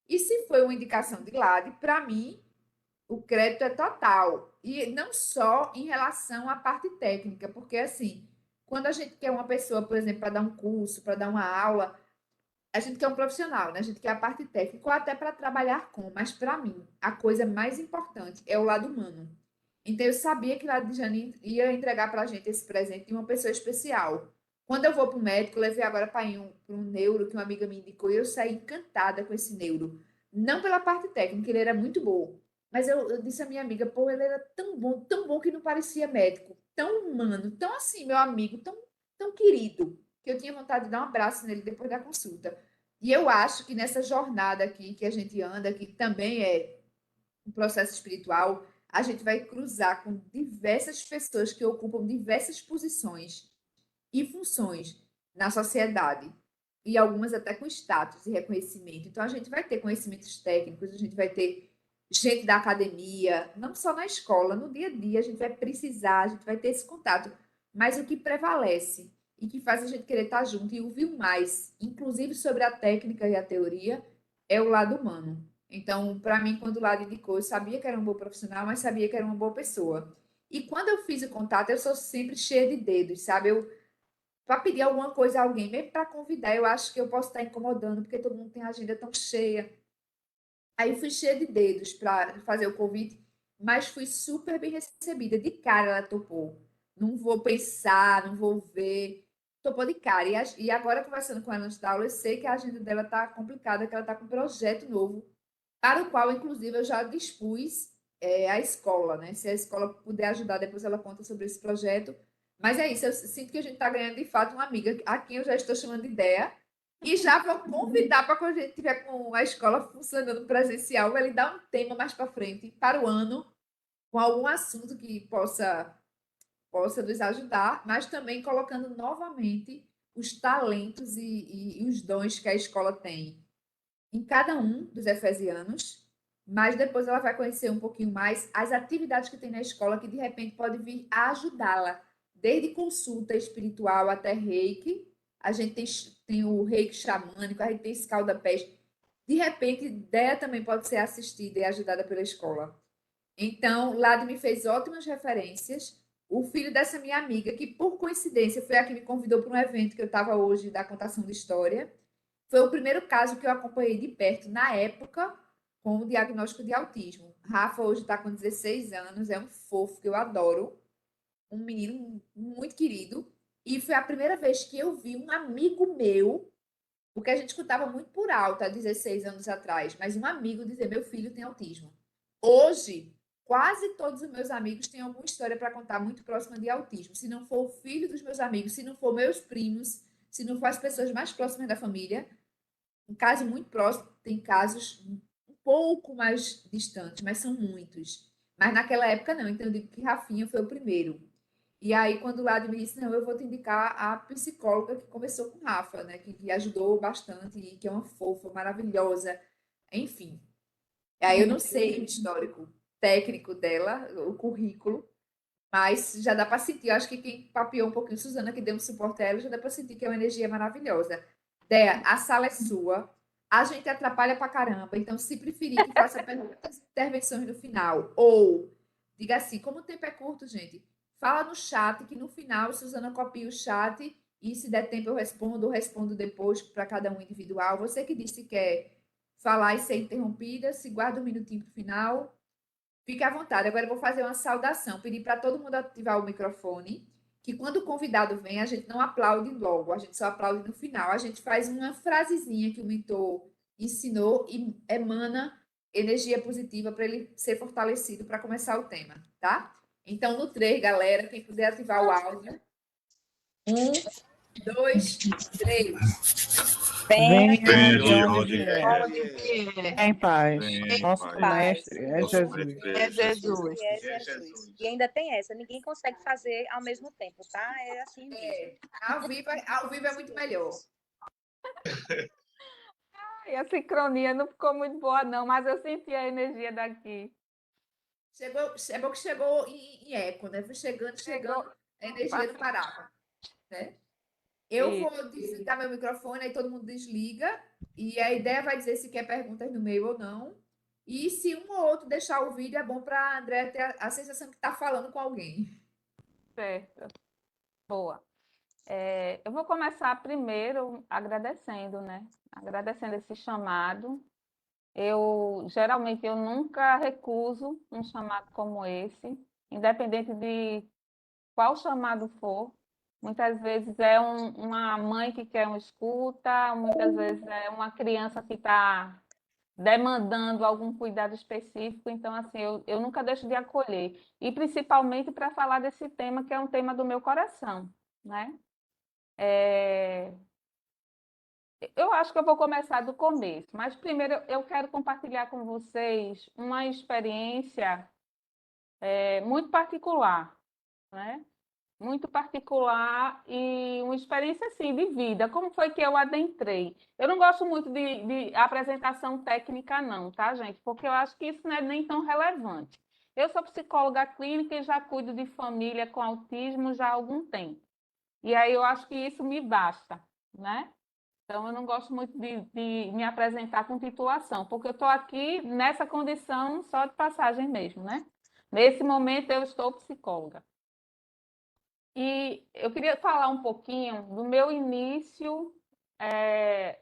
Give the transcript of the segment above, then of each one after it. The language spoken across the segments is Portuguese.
E se foi uma indicação de Lade, para mim, o crédito é total. E não só em relação à parte técnica, porque assim, quando a gente quer uma pessoa, por exemplo, para dar um curso, para dar uma aula, a gente quer um profissional, né? A gente quer a parte técnica, ou até para trabalhar com, mas para mim, a coisa mais importante é o lado humano. Então, eu sabia que lá de Janine ia entregar para a gente esse presente de uma pessoa especial. Quando eu vou para o médico, eu levei agora para um neuro que uma amiga me indicou e eu saí encantada com esse neuro. Não pela parte técnica, ele era muito bom, mas eu disse à minha amiga, pô, ele era tão bom que não parecia médico, tão humano, tão assim, meu amigo, tão querido, que eu tinha vontade de dar um abraço nele depois da consulta. E eu acho que nessa jornada aqui que a gente anda, que também é um processo espiritual, a gente vai cruzar com diversas pessoas que ocupam diversas posições e funções na sociedade, e algumas até com status e reconhecimento. Então, a gente vai ter conhecimentos técnicos, a gente vai ter gente da academia, não só na escola, no dia a dia, a gente vai precisar, a gente vai ter esse contato. Mas o que prevalece e que faz a gente querer estar junto e ouvir mais, inclusive sobre a técnica e a teoria, é o lado humano. Então, para mim, quando o lado indicou, eu sabia que era um bom profissional, mas sabia que era uma boa pessoa. E quando eu fiz o contato, eu sou sempre cheia de dedos, sabe? Eu para pedir alguma coisa a alguém, mesmo para convidar, eu acho que eu posso estar incomodando, porque todo mundo tem a agenda tão cheia. Aí fui cheia de dedos para fazer o convite, mas fui super bem recebida. De cara ela topou. Não vou pensar, não vou ver. Topou de cara. E agora, conversando com ela antes da aula, eu sei que a agenda dela está complicada, que ela está com um projeto novo, para o qual, inclusive, eu já dispus a escola, né? Se a escola puder ajudar, depois ela conta sobre esse projeto. Mas é isso, eu sinto que a gente está ganhando, de fato, uma amiga a quem eu já estou chamando de ideia, e já vou convidar para quando a gente tiver com a escola funcionando presencial, ele dar um tema mais para frente, para o ano, com algum assunto que possa nos ajudar, mas também colocando novamente os talentos e os dons que a escola tem em cada um dos efesianos, mas depois ela vai conhecer um pouquinho mais as atividades que tem na escola que de repente pode vir a ajudá-la, desde consulta espiritual até reiki. A gente tem o reiki xamânico, a gente tem escalda-pés. De repente, ideia também pode ser assistida e ajudada pela escola. Então, Lado me fez ótimas referências. O filho dessa minha amiga, que por coincidência foi a que me convidou para um evento que eu estava hoje da contação de história, foi o primeiro caso que eu acompanhei de perto na época com o diagnóstico de autismo. Rafa hoje está com 16 anos, é um fofo que eu adoro, um menino muito querido. E foi a primeira vez que eu vi um amigo meu, porque a gente escutava muito por alto há 16 anos atrás, mas um amigo dizer: meu filho tem autismo. Hoje, quase todos os meus amigos têm alguma história para contar muito próxima de autismo. Se não for o filho dos meus amigos, se não for meus primos, se não for as pessoas mais próximas da família, um caso muito próximo, tem casos um pouco mais distantes, mas são muitos. Mas naquela época não, então eu digo que Rafinha foi o primeiro. E aí, quando o Lado me disse, não, eu vou te indicar a psicóloga que começou com Rafa, né? Que ajudou bastante, e que é uma fofa, maravilhosa, enfim. Aí eu não sei o histórico técnico dela, o currículo, mas já dá para sentir. Eu acho que quem papiou um pouquinho, Suzana, que deu um suporte a ela, já dá para sentir que é uma energia maravilhosa. Dea, a sala é sua. A gente atrapalha para caramba. Então, se preferir que faça perguntas e intervenções no final, ou diga assim, como o tempo é curto, gente, fala no chat, que no final Suzana copia o chat e se der tempo eu respondo, ou respondo depois para cada um individual. Você que disse que quer falar e ser interrompida, se guarda um minutinho para o final. Fique à vontade. Agora eu vou fazer uma saudação, pedir para todo mundo ativar o microfone, que quando o convidado vem, a gente não aplaude logo, a gente só aplaude no final. A gente faz uma frasezinha que o mentor ensinou e emana energia positiva para ele ser fortalecido para começar o tema, tá? Então, no 3, galera, quem puder ativar o áudio. 1, 2, 3. Venha Venha de de onde onde vier, vier, em paz. em Nosso paz. mestre é Nosso Jesus. mestre é Jesus. E é Jesus. E ainda tem essa, ninguém consegue fazer ao mesmo tempo, tá? É assim mesmo. Ao vivo é muito melhor. E a sincronia não ficou muito boa, não, mas eu senti a energia daqui. É bom que chegou em eco, né? Foi chegando, a energia não parava, né? Eu Isso. vou desligar meu microfone, aí todo mundo desliga, e a ideia vai dizer se quer perguntas no meio ou não. E se um ou outro deixar o vídeo, é bom para a André ter a sensação que está falando com alguém. Certo. Boa. Eu vou começar primeiro agradecendo, né? Agradecendo esse chamado. Geralmente, eu nunca recuso um chamado como esse, independente de qual chamado for. Muitas vezes é uma mãe que quer uma escuta, muitas vezes é uma criança que está demandando algum cuidado específico. Então, assim, eu nunca deixo de acolher. E principalmente para falar desse tema, que é um tema do meu coração, né? É, Eu acho que eu vou começar do começo, mas primeiro eu quero compartilhar com vocês uma experiência muito particular, né? Muito particular e uma experiência assim de vida. Como foi que eu adentrei? Eu não gosto muito de apresentação técnica, não, tá, gente? Porque eu acho que isso não é nem tão relevante. Eu sou psicóloga clínica e já cuido de família com autismo já há algum tempo. E aí eu acho que isso me basta, né? Então, eu não gosto muito de me apresentar com titulação, porque eu estou aqui nessa condição só de passagem mesmo, né? Nesse momento, eu estou psicóloga. E eu queria falar um pouquinho do meu início,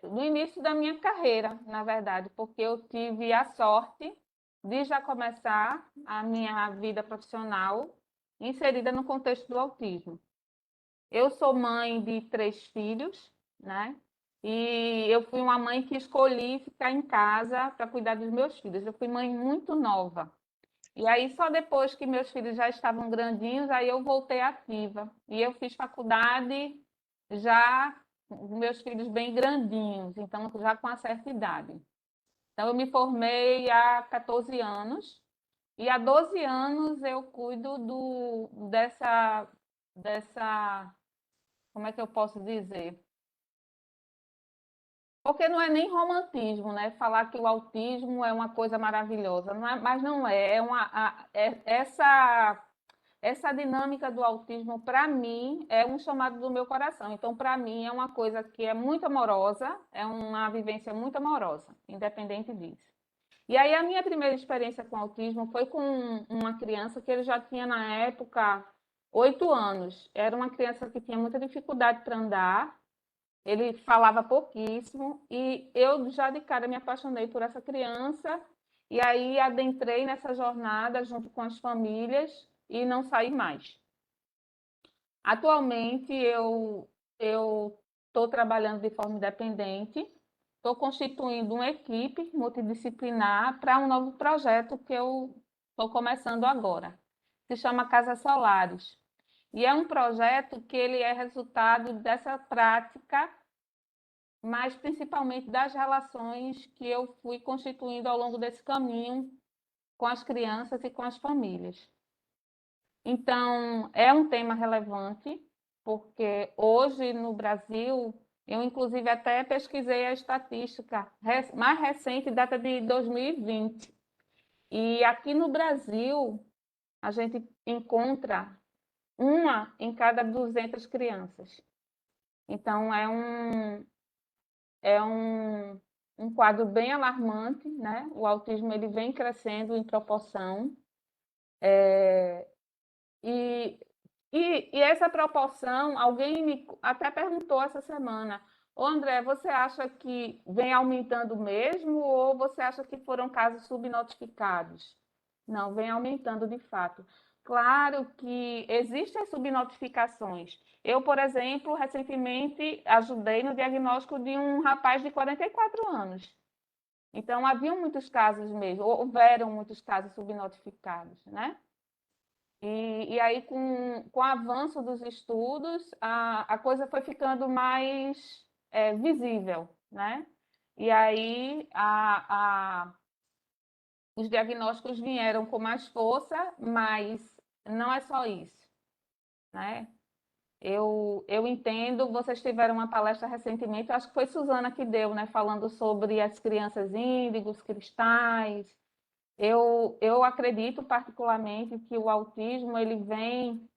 do início da minha carreira, na verdade, porque eu tive a sorte de já começar a minha vida profissional inserida no contexto do autismo. Eu sou mãe de 3 filhos, né? E eu fui uma mãe que escolhi ficar em casa para cuidar dos meus filhos. Eu fui mãe muito nova. E aí, só depois que meus filhos já estavam grandinhos, aí eu voltei ativa. E eu fiz faculdade já com meus filhos bem grandinhos, então já com uma certa idade. Então, eu me formei há 14 anos. E há 12 anos eu cuido dessa como é que eu posso dizer? Porque não é nem romantismo, né? Falar que o autismo é uma coisa maravilhosa, não é, mas não é. Essa dinâmica do autismo, para mim, é um chamado do meu coração. Então, para mim, é uma coisa que é muito amorosa, é uma vivência muito amorosa, independente disso. E aí, a minha primeira experiência com autismo foi com uma criança que ele já tinha, na época, 8 anos. Era uma criança que tinha muita dificuldade para andar, ele falava pouquíssimo e eu já de cara me apaixonei por essa criança e aí adentrei nessa jornada junto com as famílias e não saí mais. Atualmente eu estou trabalhando de forma independente, estou constituindo uma equipe multidisciplinar para um novo projeto que eu estou começando agora. Se chama Casa Solares. E é um projeto que ele é resultado dessa prática, mas principalmente das relações que eu fui constituindo ao longo desse caminho com as crianças e com as famílias. Então, é um tema relevante, porque hoje no Brasil, eu inclusive até pesquisei a estatística mais recente, data de 2020. E aqui no Brasil, a gente encontra uma em cada 200 crianças. Então, é um quadro bem alarmante, né? O autismo ele vem crescendo em proporção. E, e essa proporção, alguém me até perguntou essa semana: Ô André, você acha que vem aumentando mesmo ou você acha que foram casos subnotificados? Não, vem aumentando de fato. Claro que existem subnotificações. Eu, por exemplo, recentemente ajudei no diagnóstico de um rapaz de 44 anos. Então, haviam muitos casos mesmo, houveram muitos casos subnotificados, né? E aí, com o avanço dos estudos, a coisa foi ficando mais visível, né? E aí, os diagnósticos vieram com mais força, mas não é só isso, né? Eu entendo, vocês tiveram uma palestra recentemente, acho que foi Suzana que deu, né? Falando sobre as crianças índigos, cristais. Eu acredito particularmente que o autismo ele vem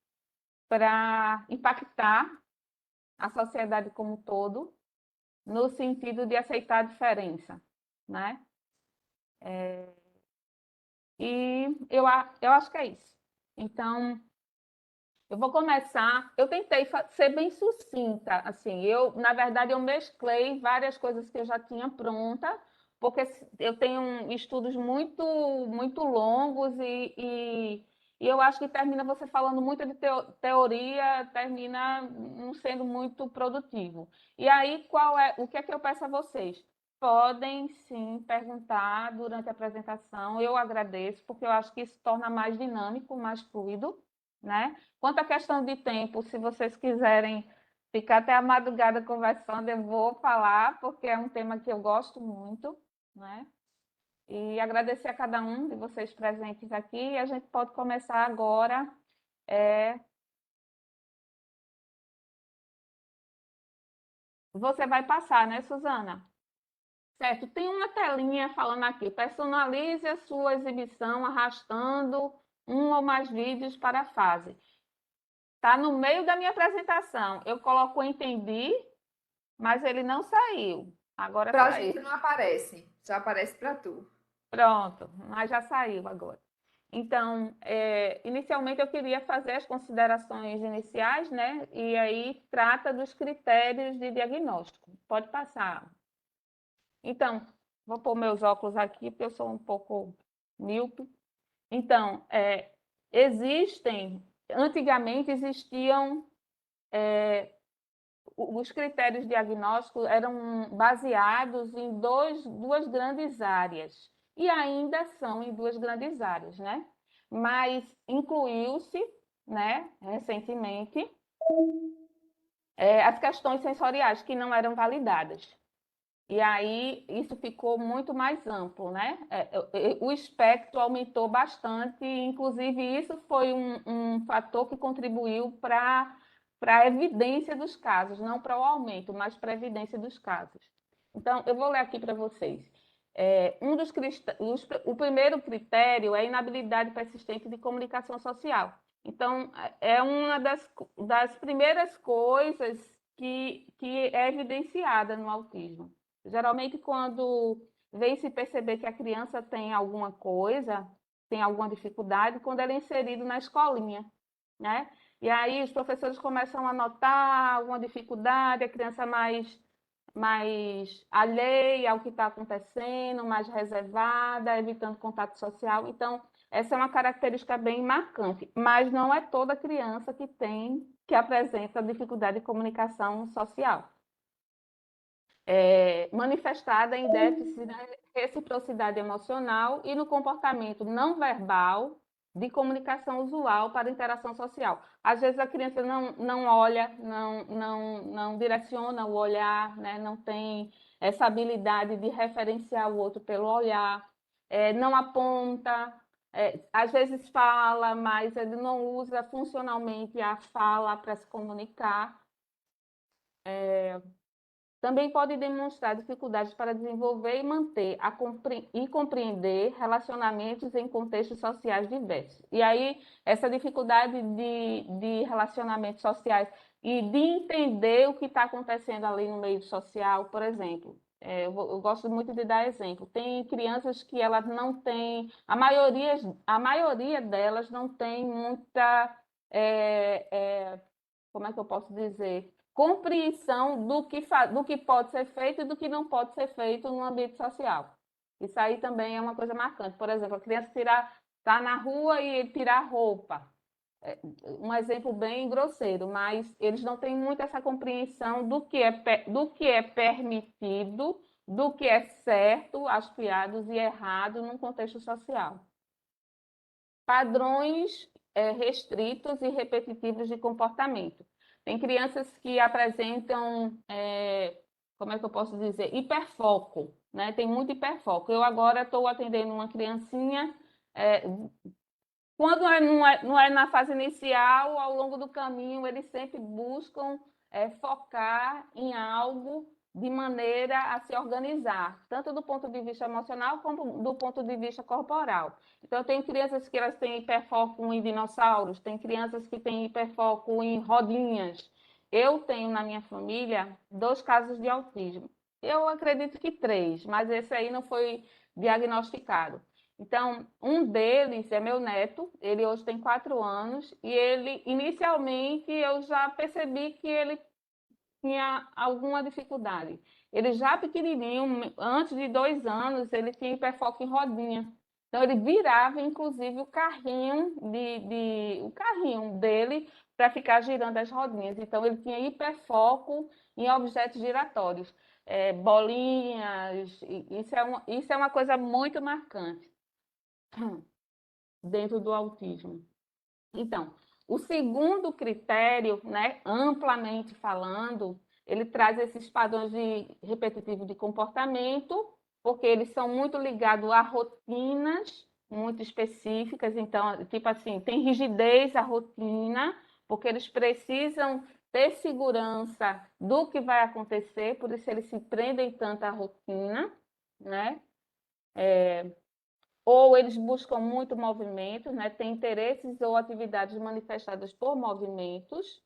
para impactar a sociedade como um todo, no sentido de aceitar a diferença, né? E eu acho que é isso. Então, eu vou começar. Eu tentei ser bem sucinta, assim. Na verdade, eu mesclei várias coisas que eu já tinha pronta, porque eu tenho estudos muito longos e eu acho que termina você falando muito de teoria, termina não sendo muito produtivo. E aí, o que é que eu peço a vocês? Podem sim perguntar durante a apresentação. Eu agradeço, porque eu acho que isso torna mais dinâmico, mais fluido, né? Quanto à questão de tempo, se vocês quiserem ficar até a madrugada conversando, eu vou falar, porque é um tema que eu gosto muito, né? E agradecer a cada um de vocês presentes aqui. E a gente pode começar agora. Você vai passar, né, Suzana? Certo, tem uma telinha falando aqui. Personalize a sua exibição arrastando um ou mais vídeos para a fase. Está no meio da minha apresentação. Eu coloco entendi, mas ele não saiu. Agora Para a saiu. gente não aparece, só aparece para tu. Pronto, mas já saiu agora. Então, inicialmente eu queria fazer as considerações iniciais, né? E aí trata dos critérios de diagnóstico. Pode passar. Então, vou pôr meus óculos aqui, porque eu sou um pouco míope. Então, antigamente existiam os critérios diagnósticos eram baseados em duas grandes áreas, e ainda são em duas grandes áreas, né? Mas incluiu-se, né, recentemente, as questões sensoriais que não eram validadas. E aí isso ficou muito mais amplo, né? O espectro aumentou bastante, inclusive isso foi um fator que contribuiu para a evidência dos casos, não para o aumento, mas para a evidência dos casos. Então, eu vou ler aqui para vocês. O primeiro critério é a inabilidade persistente de comunicação social. Então, é uma das primeiras coisas que é evidenciada no autismo. Geralmente, quando vem se perceber que a criança tem alguma coisa, tem alguma dificuldade, quando ela é inserida na escolinha, né? E aí os professores começam a notar alguma dificuldade, a criança mais alheia ao que está acontecendo, mais reservada, evitando contato social. Então, essa é uma característica bem marcante, mas não é toda criança que apresenta dificuldade de comunicação social. Manifestada em déficit de reciprocidade emocional e no comportamento não verbal de comunicação usual para interação social. Às vezes a criança não olha, não direciona o olhar, né? Não tem essa habilidade de referenciar o outro pelo olhar, não aponta, às vezes fala, mas ele não usa funcionalmente a fala para se comunicar. Também pode demonstrar dificuldades para desenvolver e manter e compreender relacionamentos em contextos sociais diversos. E aí, essa dificuldade de relacionamentos sociais e de entender o que está acontecendo ali no meio social, por exemplo, eu gosto muito de dar exemplo. Tem crianças que elas não têm, a maioria delas não tem muita, como é que eu posso dizer? Compreensão do que pode ser feito e do que não pode ser feito no ambiente social. Isso aí também é uma coisa marcante. Por exemplo, a criança está na rua e tirar roupa. Um exemplo bem grosseiro, mas eles não têm muito essa compreensão do que é permitido, do que é certo, aspiados e errado num contexto social. Padrões restritos e repetitivos de comportamento. Tem crianças que apresentam, como é que eu posso dizer, hiperfoco, né? Tem muito hiperfoco. Eu agora estou atendendo uma criancinha, quando não é na fase inicial, ao longo do caminho, eles sempre buscam focar em algo de maneira a se organizar, tanto do ponto de vista emocional como do ponto de vista corporal. Então, tem crianças que elas têm hiperfoco em dinossauros, tem crianças que têm hiperfoco em rodinhas. eu tenho na minha família 2 casos de autismo. Eu acredito que 3, mas esse aí não foi diagnosticado. Então, um deles é meu neto, ele hoje tem 4 anos, e ele, inicialmente, eu já percebi que ele tinha alguma dificuldade. Ele já pequenininho, antes de 2 anos, ele tinha hiperfoco em rodinha. Então, ele virava, inclusive, o carrinho dele para ficar girando as rodinhas. Então, ele tinha hiperfoco em objetos giratórios, bolinhas. Isso é uma coisa muito marcante dentro do autismo. Então, o segundo critério, né, amplamente falando, ele traz esses padrões repetitivos de comportamento, porque eles são muito ligados a rotinas muito específicas. Então, tipo assim, tem rigidez a rotina, porque eles precisam ter segurança do que vai acontecer, por isso eles se prendem tanto à rotina, né? Ou eles buscam muito movimento, né? Tem interesses ou atividades manifestadas por movimentos,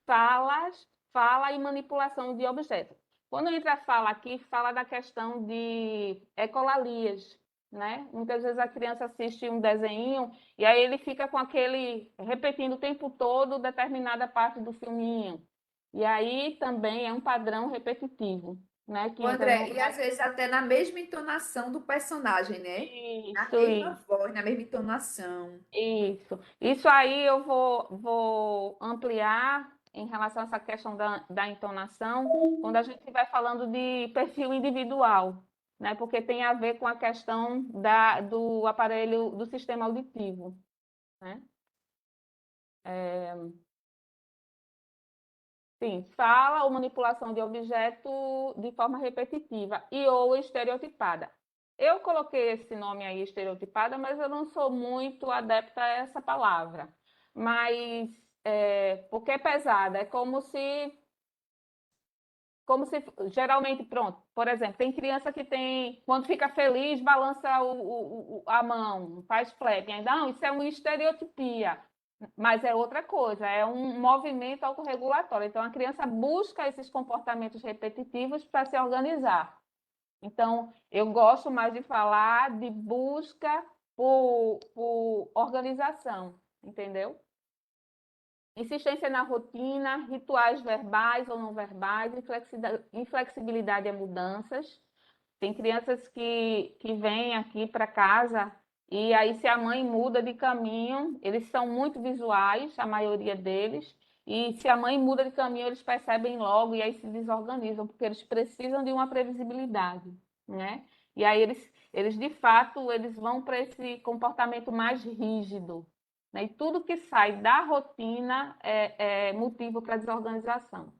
fala e manipulação de objetos. Quando entra a fala aqui, fala da questão de ecolalias, né? Muitas vezes a criança assiste um desenho e aí ele fica com aquele, repetindo o tempo todo determinada parte do filminho. E aí também é um padrão repetitivo, né? Que O entra André, no... e às vezes até na mesma entonação do personagem, né? Na Isso, mesma isso. voz, na mesma entonação. Isso aí eu vou ampliar em relação a essa questão da entonação, quando a gente estiver falando de perfil individual, né? Porque tem a ver com a questão do aparelho, do sistema auditivo, né? Sim, fala ou manipulação de objeto de forma repetitiva e ou estereotipada. Eu coloquei esse nome aí, estereotipada, mas eu não sou muito adepta a essa palavra. Mas, porque é pesada, é como se geralmente, pronto, por exemplo, tem criança que tem, quando fica feliz, balança a mão, faz flapping. Não, isso é uma estereotipia, mas é outra coisa, é um movimento autorregulatório. Então, a criança busca esses comportamentos repetitivos para se organizar. Então, eu gosto mais de falar de busca por organização, entendeu? Insistência na rotina, rituais verbais ou não verbais, inflexibilidade a mudanças. Tem crianças que vêm aqui para casa e aí, se a mãe muda de caminho, eles são muito visuais, a maioria deles, e se a mãe muda de caminho, eles percebem logo e aí se desorganizam, porque eles precisam de uma previsibilidade, né? E aí eles de fato, eles vão para esse comportamento mais rígido, né? E tudo que sai da rotina é motivo para desorganização.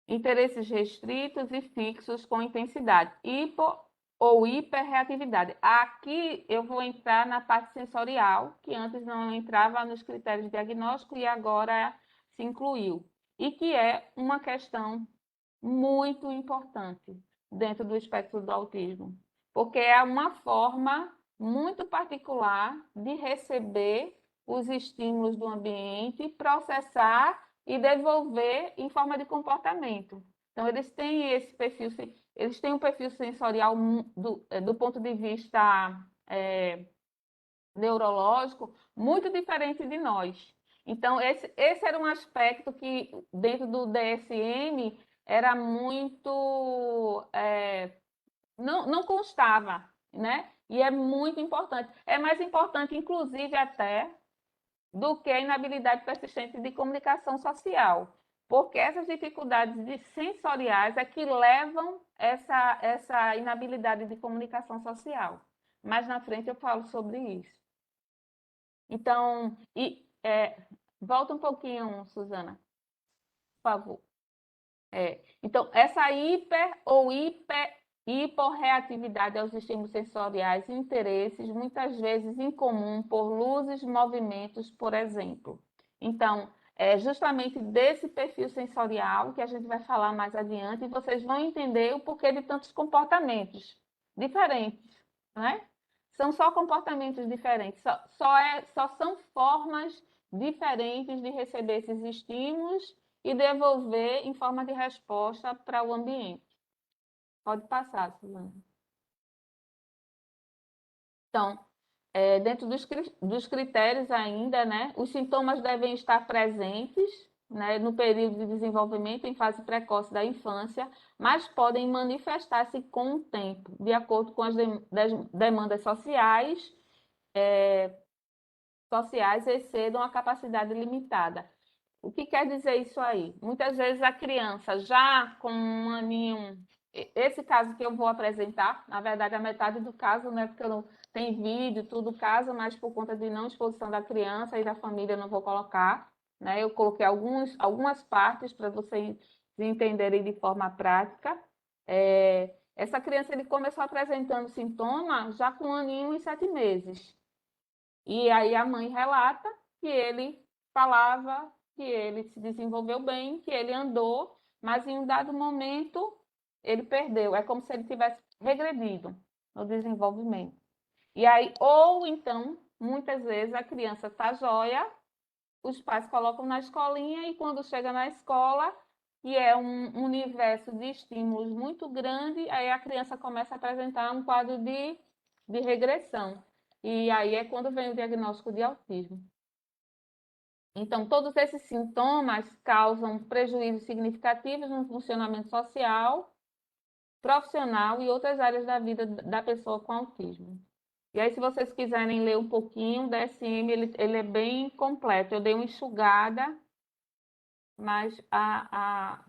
Interesses restritos e fixos com intensidade, hipo ou hiperreatividade. Aqui eu vou entrar na parte sensorial, que antes não entrava nos critérios de diagnóstico e agora se incluiu, e que é uma questão muito importante dentro do espectro do autismo, porque é uma forma muito particular de receber os estímulos do ambiente, processar e devolver em forma de comportamento. Então, eles têm um perfil sensorial do ponto de vista neurológico muito diferente de nós. Então, esse era um aspecto que, dentro do DSM, era muito... não constava, né? E é muito importante. É mais importante, inclusive, até do que a inabilidade persistente de comunicação social, porque essas dificuldades sensoriais é que levam essa inabilidade de comunicação social. Mais na frente eu falo sobre isso. Então, volta um pouquinho, Suzana, por favor. Então, essa hiporreatividade aos estímulos sensoriais e interesses, muitas vezes incomum por luzes, movimentos, por exemplo. Então, é justamente desse perfil sensorial que a gente vai falar mais adiante e vocês vão entender o porquê de tantos comportamentos diferentes, né? São só comportamentos diferentes, só são formas diferentes de receber esses estímulos e devolver em forma de resposta para o ambiente. Pode passar, Suzana. Então, dentro dos critérios ainda, né, os sintomas devem estar presentes, né, no período de desenvolvimento em fase precoce da infância, mas podem manifestar-se com o tempo, de acordo com as demandas sociais, excedam a capacidade limitada. O que quer dizer isso aí? Muitas vezes a criança já com um aninho, esse caso que eu vou apresentar, na verdade a metade do caso, né, porque eu não tem vídeo, tudo caso, mas por conta de não exposição da criança e da família eu não vou colocar, né? Eu coloquei algumas partes para vocês entenderem de forma prática. Essa criança ele começou apresentando sintomas já com 1 aninho e 7 meses. E aí a mãe relata que ele falava, que ele se desenvolveu bem, que ele andou, mas em um dado momento ele perdeu. É como se ele tivesse regredido no desenvolvimento. E aí, ou então, muitas vezes a criança está jóia, os pais colocam na escolinha e quando chega na escola, e é um universo de estímulos muito grande, aí a criança começa a apresentar um quadro de regressão. E aí é quando vem o diagnóstico de autismo. Então, todos esses sintomas causam prejuízos significativos no funcionamento social, profissional e outras áreas da vida da pessoa com autismo. E aí, se vocês quiserem ler um pouquinho, o DSM, ele é bem completo. Eu dei uma enxugada, mas a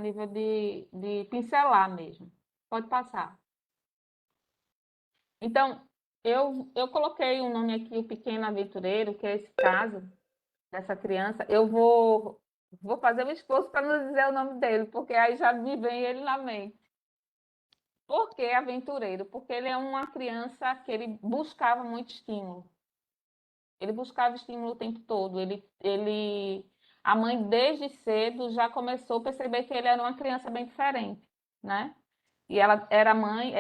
nível de pincelar mesmo. Pode passar. Então, eu coloquei o nome aqui, o Pequeno Aventureiro, que é esse caso dessa criança. Eu vou fazer um esforço para não dizer o nome dele, porque aí já me vem ele na mente. Por que aventureiro? Porque ele é uma criança que ele buscava muito estímulo. Ele buscava estímulo o tempo todo. A mãe, desde cedo, já começou a perceber que ele era uma criança bem diferente, né? E ela é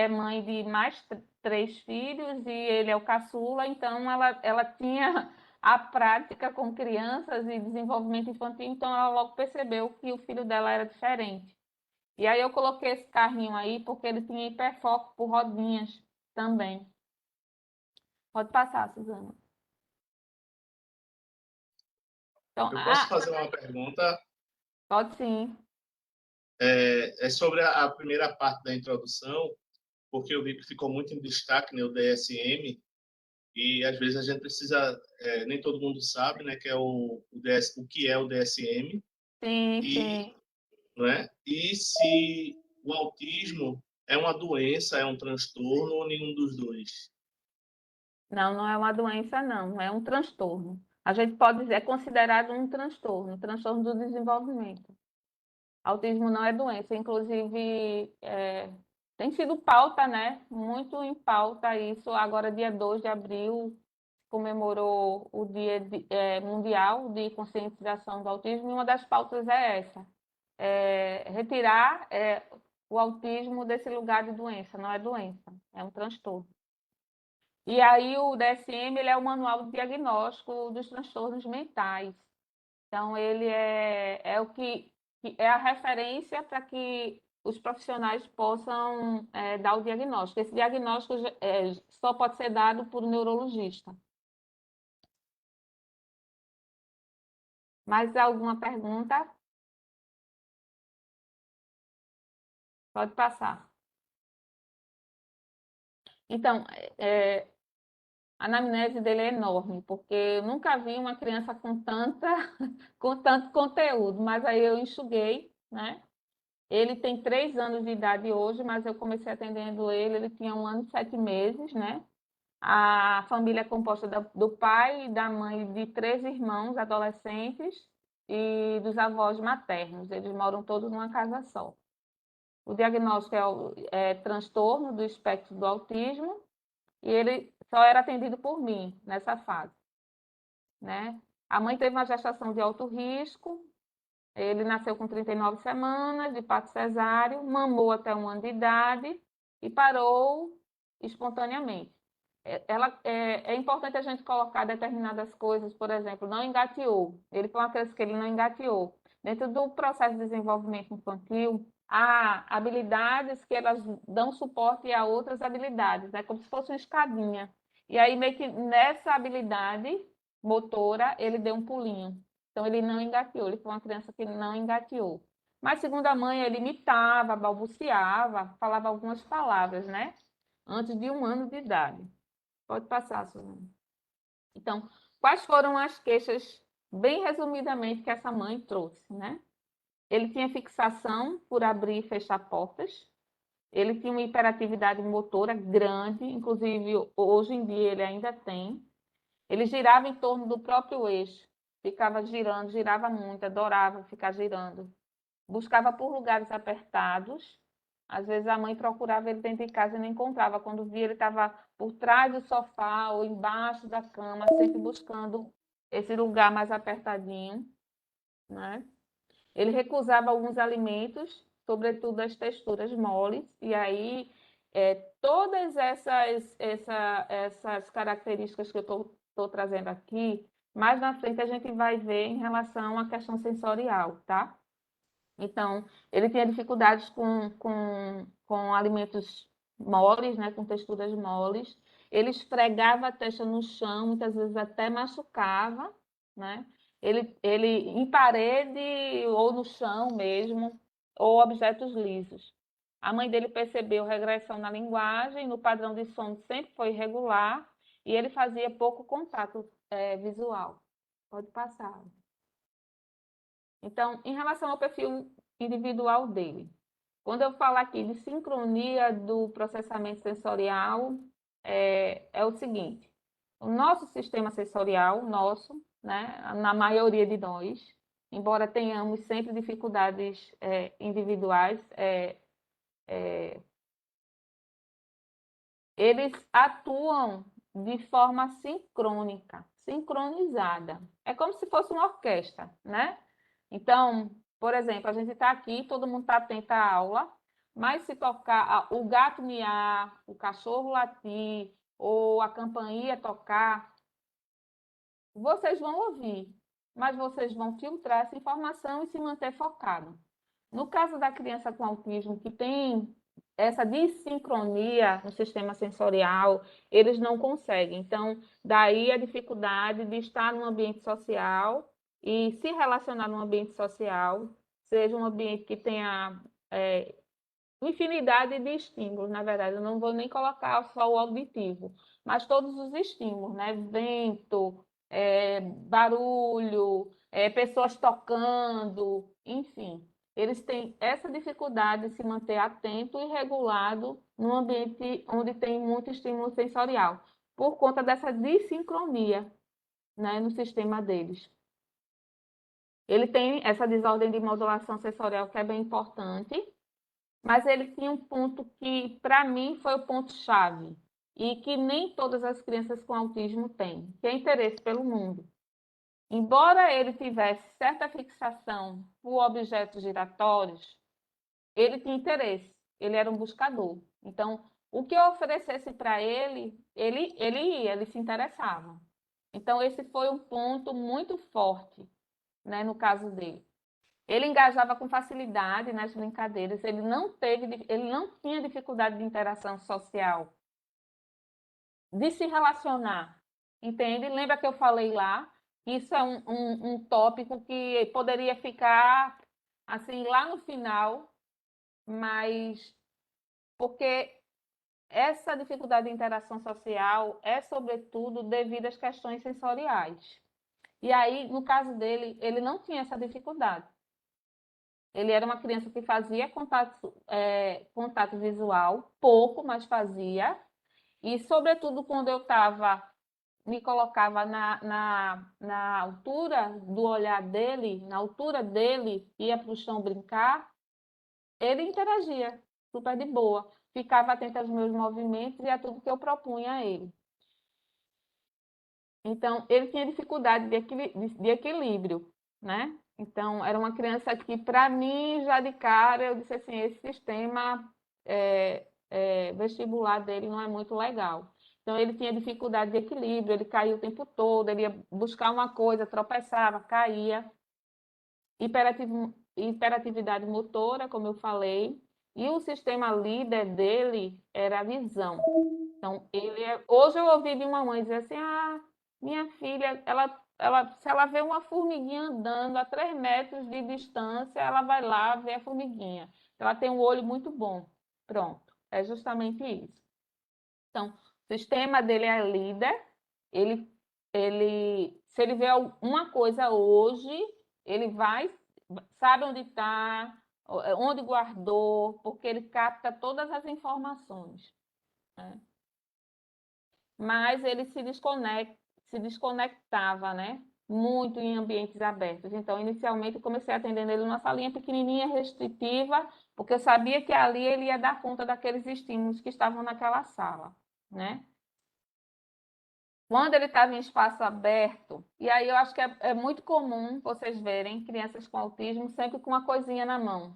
mãe de mais 3 filhos, e ele é o caçula, então ela tinha a prática com crianças e desenvolvimento infantil, então ela logo percebeu que o filho dela era diferente. E aí eu coloquei esse carrinho aí porque ele tinha hiperfoco por rodinhas também. Pode passar, Suzana. Então, Eu posso fazer uma pergunta? pode sim. É sobre a primeira parte da introdução, porque eu vi que ficou muito em destaque, né, o DSM, e às vezes a gente precisa, nem todo mundo sabe, né, que é o que é o DSM, Sim, e, sim. né, e se o autismo é uma doença, é um transtorno ou nenhum dos dois. Não, não é uma doença, não. É um transtorno. A gente pode dizer, é considerado um transtorno do desenvolvimento. Autismo não é doença, inclusive tem sido pauta, né? Muito em pauta isso. Agora, dia 2 de abril, comemorou o Dia Mundial de Conscientização do Autismo, e uma das pautas é essa: retirar o autismo desse lugar de doença. Não é doença, é um transtorno. E aí o DSM ele é o manual de diagnóstico dos transtornos mentais. Então, ele é o que é a referência para que os profissionais possam dar o diagnóstico. Esse diagnóstico só pode ser dado por um neurologista. Mais alguma pergunta? Pode passar. Então, a anamnese dele é enorme, porque eu nunca vi uma criança com tanto conteúdo, mas aí eu enxuguei, né? Ele tem 3 anos de idade hoje, mas eu comecei atendendo ele tinha 1 ano e 7 meses, né? A família é composta do pai e da mãe de 3 irmãos adolescentes e dos avós maternos. Eles moram todos numa casa só. O diagnóstico é transtorno do espectro do autismo, e ele só era atendido por mim nessa fase, né? A mãe teve uma gestação de alto risco. Ele nasceu com 39 semanas, de parto cesáreo, mamou até 1 ano de idade e parou espontaneamente. é importante a gente colocar determinadas coisas, por exemplo, não engateou. Ele foi uma criança que ele não engateou. Dentro do processo de desenvolvimento infantil, há habilidades que elas dão suporte a outras habilidades, né? Como se fosse uma escadinha. E aí, meio que nessa habilidade motora, ele deu um pulinho. Então, ele não engateou, ele foi uma criança que não engateou. Mas, segundo a mãe, ele imitava, balbuciava, falava algumas palavras, né? Antes de 1 ano de idade. Pode passar, Suzana. Então, quais foram as queixas, bem resumidamente, que essa mãe trouxe, né? Ele tinha fixação por abrir e fechar portas, ele tinha uma hiperatividade motora grande, inclusive hoje em dia ele ainda tem. Ele girava em torno do próprio eixo, ficava girando, girava muito, adorava ficar girando. Buscava por lugares apertados. Às vezes a mãe procurava ele dentro de casa e não encontrava. Quando via, ele estava por trás do sofá ou embaixo da cama, sempre buscando esse lugar mais apertadinho, né? Ele recusava alguns alimentos, sobretudo as texturas moles, e aí todas essas características que eu estou trazendo aqui, mais na frente a gente vai ver em relação à questão sensorial, tá? Então, ele tinha dificuldades com alimentos moles, né, com texturas moles. Ele esfregava a testa no chão, muitas vezes até machucava, né? Ele em parede ou no chão mesmo, ou objetos lisos. A mãe dele percebeu regressão na linguagem, no padrão de som sempre foi irregular, e ele fazia pouco contato visual. Pode passar. Então, em relação ao perfil individual dele, quando eu falo aqui de sincronia do processamento sensorial, é o seguinte: o nosso sistema sensorial, né, na maioria de nós, embora tenhamos sempre dificuldades individuais, eles atuam de forma sincrônica, sincronizada. É como se fosse uma orquestra, né? Então, por exemplo, a gente está aqui, todo mundo está atento à aula, mas se tocar o gato miar, o cachorro latir ou a campainha tocar, vocês vão ouvir, mas vocês vão filtrar essa informação e se manter focado. No caso da criança com autismo, que tem essa dissincronia no sistema sensorial, eles não conseguem. Então, daí a dificuldade de estar num ambiente social e se relacionar num ambiente social, seja um ambiente que tenha infinidade de estímulos, na verdade, eu não vou nem colocar só o auditivo, mas todos os estímulos, né? Vento, barulho, pessoas tocando, enfim. Eles têm essa dificuldade de se manter atento e regulado num ambiente onde tem muito estímulo sensorial, por conta dessa dissincronia, né, no sistema deles. Ele tem essa desordem de modulação sensorial que é bem importante, mas ele tinha um ponto que, para mim, foi o ponto-chave, e que nem todas as crianças com autismo têm, que é interesse pelo mundo. Embora ele tivesse certa fixação por objetos giratórios, ele tinha interesse, ele era um buscador. Então, o que eu oferecesse para ele, ele ia, ele se interessava. Então, esse foi um ponto muito forte, né, no caso dele. Ele engajava com facilidade nas brincadeiras, ele não tinha dificuldade de interação social, de se relacionar, entende? Lembra que eu falei lá? Isso é um tópico que poderia ficar assim lá no final, mas porque essa dificuldade de interação social é sobretudo devido às questões sensoriais. E aí, no caso dele, ele não tinha essa dificuldade. Ele era uma criança que fazia contato visual, pouco, mas fazia. E, sobretudo, quando eu me colocava na altura do olhar dele, na altura dele, ia para o chão brincar, ele interagia super de boa. Ficava atento aos meus movimentos e a tudo que eu propunha a ele. Então, ele tinha dificuldade de equilíbrio, né? Então, era uma criança que, para mim, já de cara, eu disse assim, esse sistema vestibular dele não é muito legal. Então, ele tinha dificuldade de equilíbrio, ele caía o tempo todo, ele ia buscar uma coisa, tropeçava, caía. Hiperatividade motora, como eu falei, e o sistema líder dele era a visão. Então, hoje eu ouvi de uma mãe dizer assim, minha filha, se ela vê uma formiguinha andando a 3 metros de distância, ela vai lá ver a formiguinha. Ela tem um olho muito bom. Pronto, é justamente isso. Então, o sistema dele é líder, se ele vê alguma coisa hoje, ele sabe onde está, onde guardou, porque ele capta todas as informações, né? Mas ele se desconectava, né? Muito em ambientes abertos. Então, inicialmente, eu comecei atendendo ele numa salinha pequenininha, restritiva, porque eu sabia que ali ele ia dar conta daqueles estímulos que estavam naquela sala, né? Quando ele estava em espaço aberto, e aí eu acho que é muito comum vocês verem crianças com autismo sempre com uma coisinha na mão.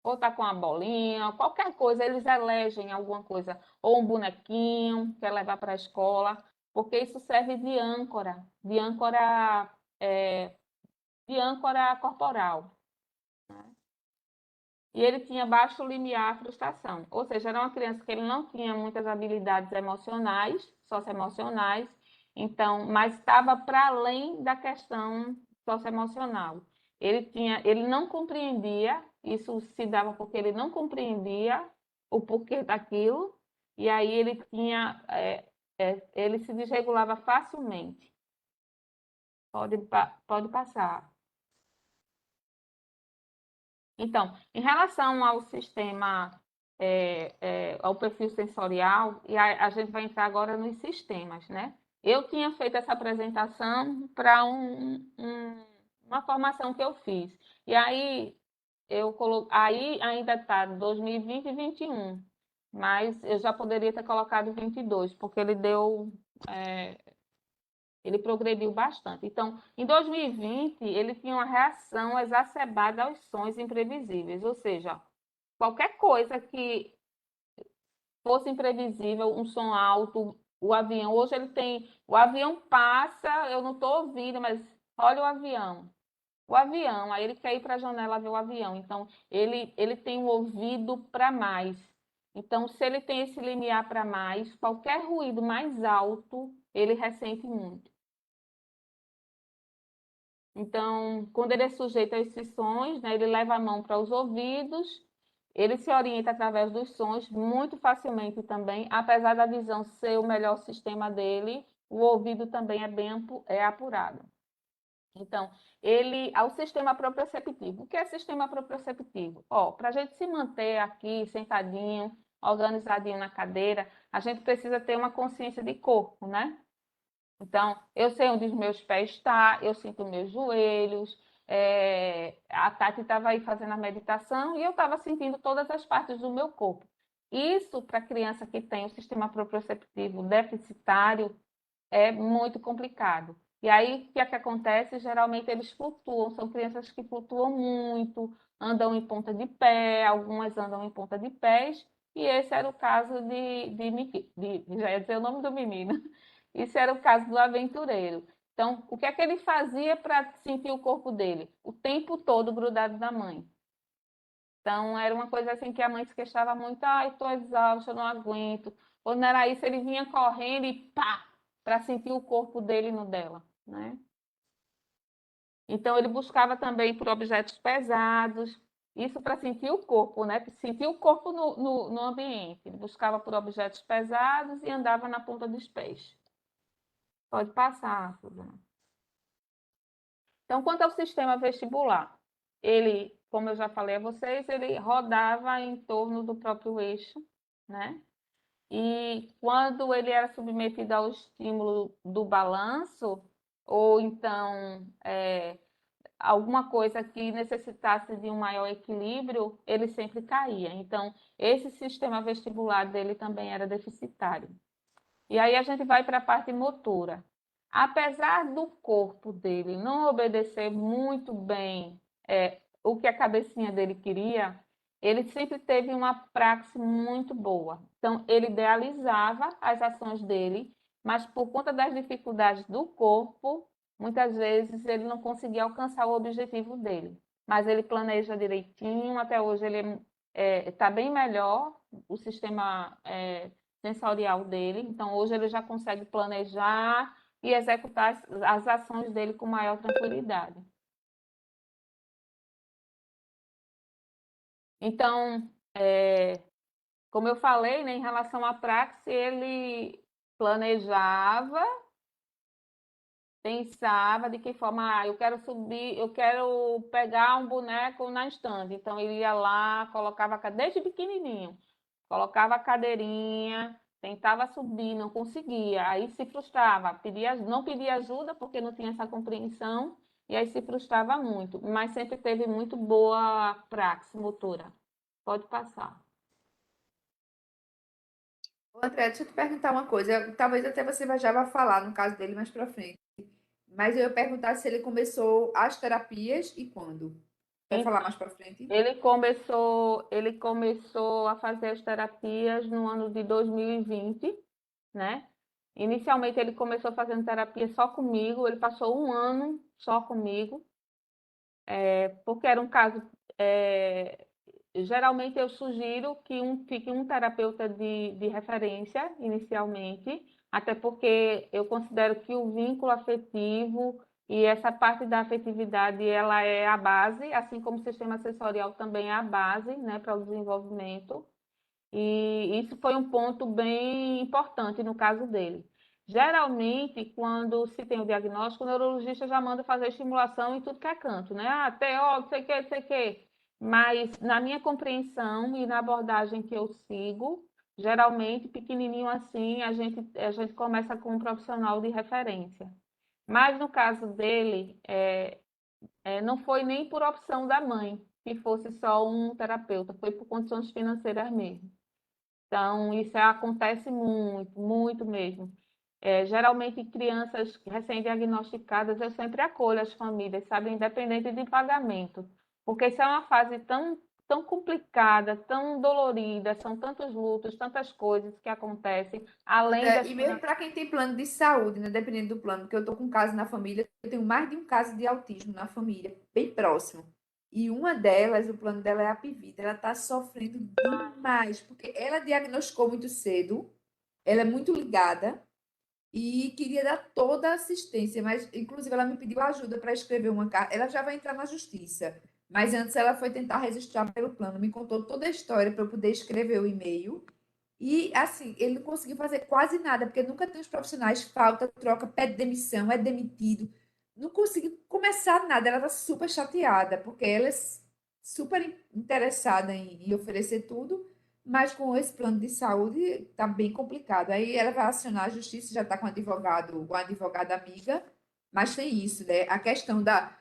Ou tá com uma bolinha, qualquer coisa, eles elegem alguma coisa, ou um bonequinho, quer levar para a escola, porque isso serve de âncora corporal. E ele tinha baixo limiar frustração, ou seja, era uma criança que ele não tinha muitas habilidades emocionais, socioemocionais, então, mas estava para além da questão socioemocional. Ele não compreendia, isso se dava porque ele não compreendia o porquê daquilo, e aí ele se desregulava facilmente. Pode passar. Então, em relação ao sistema, ao perfil sensorial, e a gente vai entrar agora nos sistemas, né? Eu tinha feito essa apresentação para uma formação que eu fiz. E aí, aí ainda está 2020 e 2021, mas eu já poderia ter colocado 22, porque ele progrediu bastante. Então, em 2020, ele tinha uma reação exacerbada aos sons imprevisíveis, ou seja, qualquer coisa que fosse imprevisível, um som alto, o avião. Hoje ele tem, o avião passa, eu não estou ouvindo, mas olha o avião. O avião, aí ele quer ir para a janela ver o avião. Então, ele tem o ouvido para mais. Então, se ele tem esse limiar para mais, qualquer ruído mais alto, ele ressente muito. Então, quando ele é sujeito a esses sons, né, ele leva a mão para os ouvidos, ele se orienta através dos sons muito facilmente também, apesar da visão ser o melhor sistema dele, o ouvido também é apurado. Então, ao sistema proprioceptivo. O que é sistema proprioceptivo? Para a gente se manter aqui sentadinho, organizadinho na cadeira, a gente precisa ter uma consciência de corpo, né? Então, eu sei onde os meus pés estão, eu sinto meus joelhos. A Tati estava aí fazendo a meditação e eu estava sentindo todas as partes do meu corpo. Isso, para criança que tem o sistema proprioceptivo deficitário, é muito complicado. E aí, o que é que acontece? Geralmente eles flutuam, são crianças que flutuam muito, andam em ponta de pé, algumas andam em ponta de pés, e esse era o caso já ia dizer o nome do menino, isso era o caso do aventureiro. Então, o que é que ele fazia para sentir o corpo dele? O tempo todo grudado na mãe. Então, era uma coisa assim que a mãe se queixava muito, estou exausta, eu não aguento. Quando era isso, ele vinha correndo e pá, para sentir o corpo dele no dela, né? Então, ele buscava também por objetos pesados, isso para sentir o corpo, né? Sentir o corpo no ambiente. Ele buscava por objetos pesados e andava na ponta dos pés. Pode passar, Suzana. Então, quanto ao sistema vestibular, ele, como eu já falei a vocês, ele rodava em torno do próprio eixo, né? E quando ele era submetido ao estímulo do balanço, ou então alguma coisa que necessitasse de um maior equilíbrio, ele sempre caía. Então, esse sistema vestibular dele também era deficitário. E aí a gente vai para a parte motora. Apesar do corpo dele não obedecer muito bem o que a cabecinha dele queria, ele sempre teve uma praxe muito boa. Então, ele idealizava as ações dele, mas por conta das dificuldades do corpo, muitas vezes ele não conseguia alcançar o objetivo dele. Mas ele planeja direitinho, até hoje ele está bem melhor, o sistema sensorial dele. Então, hoje ele já consegue planejar e executar as ações dele com maior tranquilidade. Então, como eu falei, né, em relação à praxe, ele planejava, pensava de que forma, eu quero subir, eu quero pegar um boneco na estante. Então, ele ia lá, colocava, desde pequenininho, colocava a cadeirinha, tentava subir, não conseguia, aí se frustrava, não pedia ajuda porque não tinha essa compreensão, e aí se frustrava muito, mas sempre teve muito boa praxe motora. Pode passar. Ô, André, deixa eu te perguntar uma coisa. Talvez até você já vá falar no caso dele mais para frente. Mas eu ia perguntar se ele começou as terapias e quando. Vai falar mais para frente? Ele começou a fazer as terapias no ano de 2020, né? Inicialmente ele começou fazendo terapia só comigo, ele passou um ano só comigo, porque era um caso. Geralmente eu sugiro que fique um terapeuta de referência inicialmente, até porque eu considero que o vínculo afetivo e essa parte da afetividade ela é a base, assim como o sistema sensorial também é a base, né, para o desenvolvimento. E isso foi um ponto bem importante no caso dele. Geralmente, quando se tem o diagnóstico, o neurologista já manda fazer estimulação em tudo que é canto, né? Ah, TO, não sei o que, não sei o que. Mas, na minha compreensão e na abordagem que eu sigo, geralmente, pequenininho assim, a gente começa com um profissional de referência. Mas, no caso dele, não foi nem por opção da mãe que fosse só um terapeuta, foi por condições financeiras mesmo. Então, isso acontece muito, muito mesmo. Geralmente, crianças recém-diagnosticadas, eu sempre acolho as famílias, sabe, independente de pagamento, porque isso é uma fase tão complicada, tão dolorida, são tantos lutos, tantas coisas que acontecem, além André, das... e mesmo para quem tem plano de saúde, né? Dependendo do plano, porque eu estou com um caso na família, eu tenho mais de um caso de autismo na família, bem próximo. E uma delas, o plano dela é a Pivida, ela está sofrendo demais, porque ela diagnosticou muito cedo, ela é muito ligada e queria dar toda a assistência, mas inclusive ela me pediu ajuda para escrever uma carta. Ela já vai entrar na justiça, mas antes ela foi tentar registrar pelo plano, me contou toda a história para eu poder escrever o e-mail. E assim, ele não conseguiu fazer quase nada, porque nunca tem os profissionais, falta, troca, pede demissão, é demitido. Não conseguiu começar nada, ela está super chateada, porque ela é super interessada em oferecer tudo, mas com esse plano de saúde está bem complicado. Aí ela vai acionar a justiça, já está com a advogada amiga, mas tem isso, né? A questão da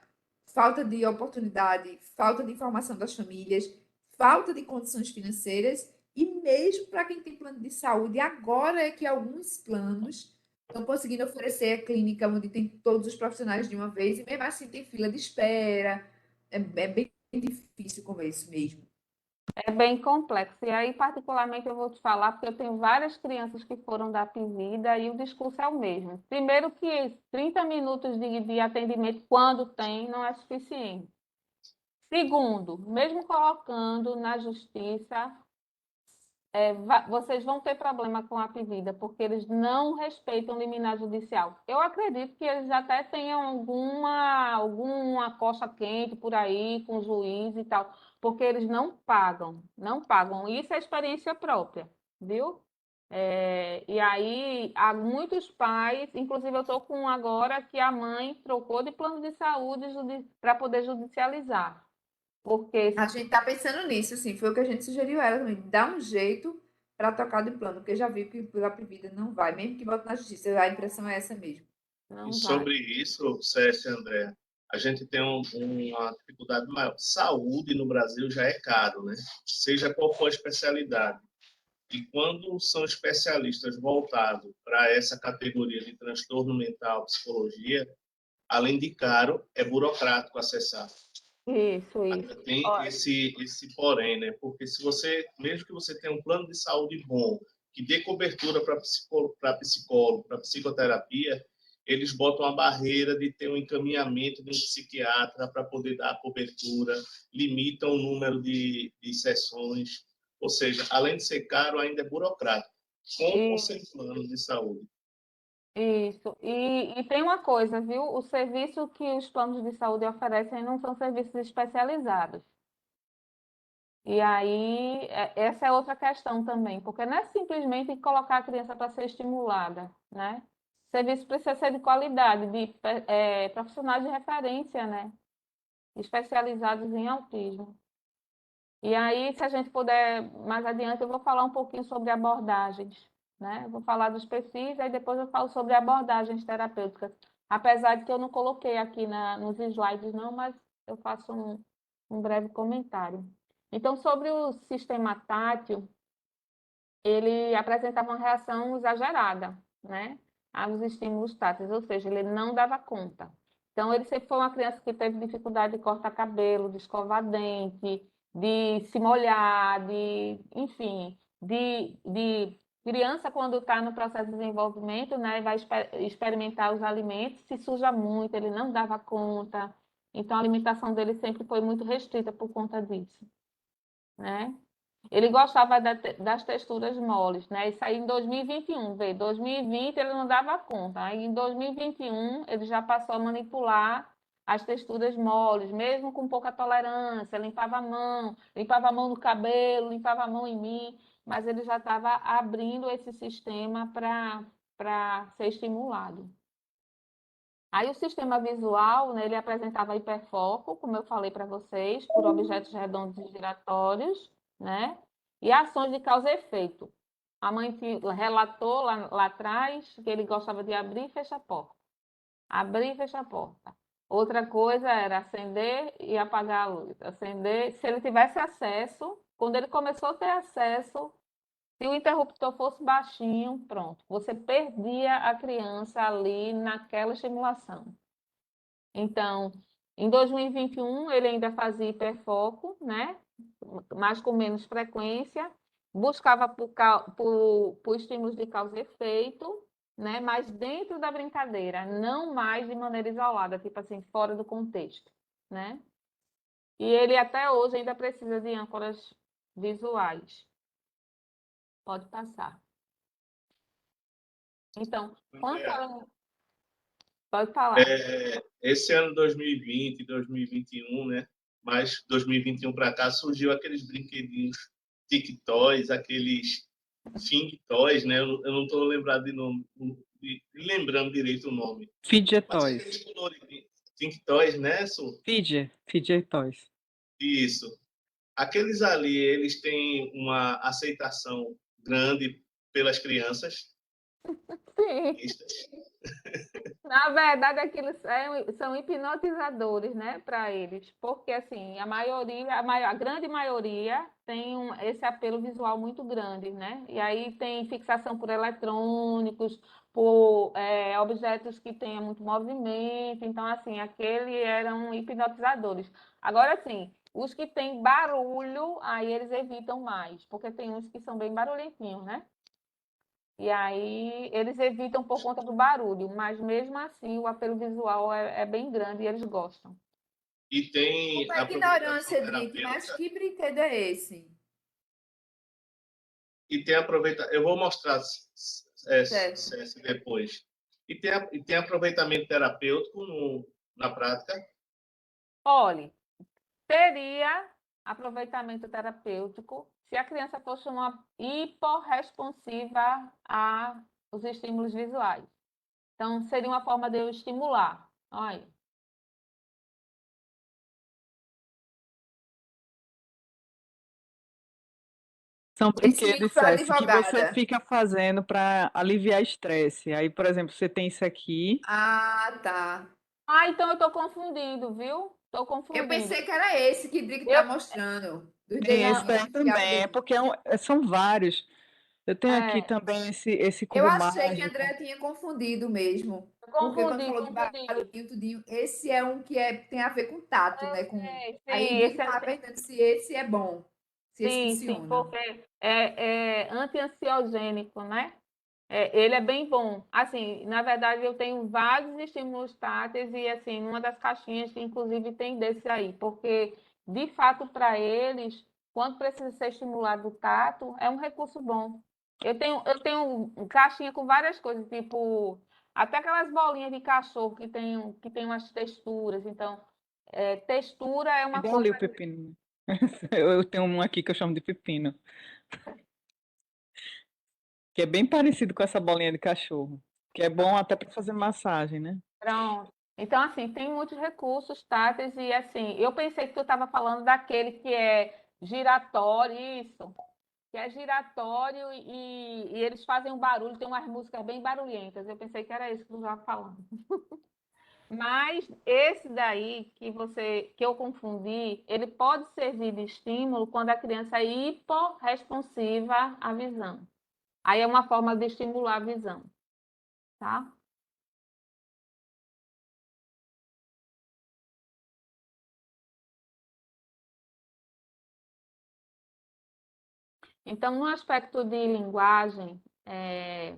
falta de oportunidade, falta de informação das famílias, falta de condições financeiras, e mesmo para quem tem plano de saúde, agora é que alguns planos estão conseguindo oferecer a clínica onde tem todos os profissionais de uma vez, e mesmo assim tem fila de espera. É bem difícil com isso mesmo. É bem complexo. E aí, particularmente, eu vou te falar, porque eu tenho várias crianças que foram da Pivida e o discurso é o mesmo. Primeiro que 30 minutos de atendimento, quando tem, não é suficiente. Segundo, mesmo colocando na justiça, vocês vão ter problema com a Pivida, porque eles não respeitam liminar judicial. Eu acredito que eles até tenham alguma coxa quente por aí com o juiz e tal, porque eles não pagam, não pagam. Isso é experiência própria, viu? E aí, há muitos pais, inclusive eu estou com um agora que a mãe trocou de plano de saúde para poder judicializar. Porque A gente está pensando nisso, assim, foi o que a gente sugeriu a ela também, dar um jeito para trocar de plano, porque já viu que pela Previda não vai, mesmo que volte na justiça, a impressão é essa mesmo. E não vai. sobre isso, César e André, a gente tem uma dificuldade maior. Saúde no Brasil já é caro, né? Seja qual for a especialidade. E quando são especialistas voltados para essa categoria de transtorno mental, psicologia, além de caro, é burocrático acessar. Isso, isso. Tem Olha, esse porém, né? Porque se você, mesmo que você tenha um plano de saúde bom, que dê cobertura para psicólogo, para psicoterapia, eles botam a barreira de ter um encaminhamento de um psiquiatra para poder dar a cobertura, limitam o número de sessões, ou seja, além de ser caro, ainda é burocrático, com ou sem plano de saúde. isso. E tem uma coisa, viu? O serviço que os planos de saúde oferecem não são serviços especializados. E aí, essa é outra questão também, porque não é simplesmente colocar a criança para ser estimulada, né? O serviço precisa ser de qualidade, de profissionais de referência, né? Especializados em autismo. E aí, se a gente puder, mais adiante, eu vou falar um pouquinho sobre abordagens, né? Eu vou falar dos perfis, aí depois eu falo sobre abordagens terapêuticas. Apesar de que eu não coloquei aqui nos slides, não, mas eu faço um breve comentário. Então, sobre o sistema tátil, ele apresentava uma reação exagerada, né, aos estímulos táteis, ou seja, ele não dava conta. Então, ele sempre foi uma criança que teve dificuldade de cortar cabelo, de escovar dente, de se molhar, enfim, de criança, quando está no processo de desenvolvimento, né, vai experimentar os alimentos, se suja muito, ele não dava conta. Então, a alimentação dele sempre foi muito restrita por conta disso, né? Ele gostava das texturas moles, né? Isso aí em 2021, vê, 2020 ele não dava conta. Aí em 2021 ele já passou a manipular as texturas moles, mesmo com pouca tolerância, limpava a mão no cabelo, limpava a mão em mim, mas ele já estava abrindo esse sistema para ser estimulado. Aí o sistema visual, né, ele apresentava hiperfoco, como eu falei para vocês, por objetos redondos e giratórios, né? E ações de causa e efeito. A mãe relatou lá atrás que ele gostava de abrir e fechar a porta. Abrir e fechar a porta. Outra coisa era acender e apagar a luz. Acender, se ele tivesse acesso, quando ele começou a ter acesso, se o interruptor fosse baixinho, pronto, você perdia a criança ali naquela estimulação. Então, em 2021, ele ainda fazia hiperfoco, né? Mas com menos frequência, buscava por estímulos de causa e efeito, né? Mas dentro da brincadeira, não mais de maneira isolada, tipo assim, fora do contexto, né? E ele até hoje ainda precisa de âncoras visuais. Pode passar. Então, quando ela... Pode falar. Esse ano 2020, 2021, né? Mas 2021 para cá surgiu aqueles brinquedinhos Tic-Toys, aqueles Fing Toys, né? Eu não estou lembrado lembrando direito o nome. Fidget Mas Toys. aqueles coloridinhos, Fing Toys, né, Su? Fidget Toys. Isso. Aqueles ali, eles têm uma aceitação grande pelas crianças. Sim. Na verdade, aqueles são hipnotizadores, né, para eles, porque assim, a grande maioria tem esse apelo visual muito grande, né? E aí tem fixação por eletrônicos, por objetos que tenham muito movimento, então assim, aqueles eram hipnotizadores. Agora sim, os que têm barulho, aí eles evitam mais, porque tem uns que são bem barulhentinhos, né? E aí eles evitam por conta do barulho, mas mesmo assim o apelo visual é bem grande e eles gostam. E tem Uma ignorância, Drick, mas que brinquedo é esse? E tem aproveitamento. Eu vou mostrar depois. E tem aproveitamento terapêutico na prática? Olha, teria aproveitamento terapêutico se a criança fosse uma hiporresponsiva aos estímulos visuais. Então, seria uma forma de eu estimular. Olha. São Esse link brinquedos, para Cécio, que você advogada. fica fazendo para aliviar estresse. Aí, por exemplo, você tem isso aqui. Ah, tá. Ah, então eu estou confundindo, viu? Estou confundindo. Eu pensei que era esse que Drick está mostrando. Tem esse daí também, é porque são vários. Eu tenho aqui É, também esse Eu cubo achei que a mágico. Andrea tinha confundido mesmo. eu Porque quando confundi, falou de confundi. barulhinho, tudinho, esse é um que tem a ver com tato, né? Aí Sim, Vicky esse estava é, perguntando se esse é bom, se esse sim, funciona. porque é anti-ansiogênico, né? Ele é bem bom. Assim, na verdade, eu tenho vários estímulos táteis e, assim, numa das caixinhas, inclusive, tem desse aí, porque, de fato, para eles, quando precisa ser estimulado o tato, é um recurso bom. Eu tenho caixinha com várias coisas, tipo, até aquelas bolinhas de cachorro que tem umas texturas. Então, textura é Me uma dê coisa. ali o pepino. Eu tenho um aqui que eu chamo de pepino, que é bem parecido com essa bolinha de cachorro, que é bom até para fazer massagem, né? Pronto. Então, assim, tem muitos recursos táteis e, assim, eu pensei que tu estava falando daquele que é giratório, isso, que é giratório e eles fazem um barulho, tem umas músicas bem barulhentas. Eu pensei que era isso que tu estava falando. Mas esse daí que eu confundi, ele pode servir de estímulo quando a criança é hiporresponsiva à visão. Aí é uma forma de estimular a visão, tá? Então, no aspecto de linguagem, é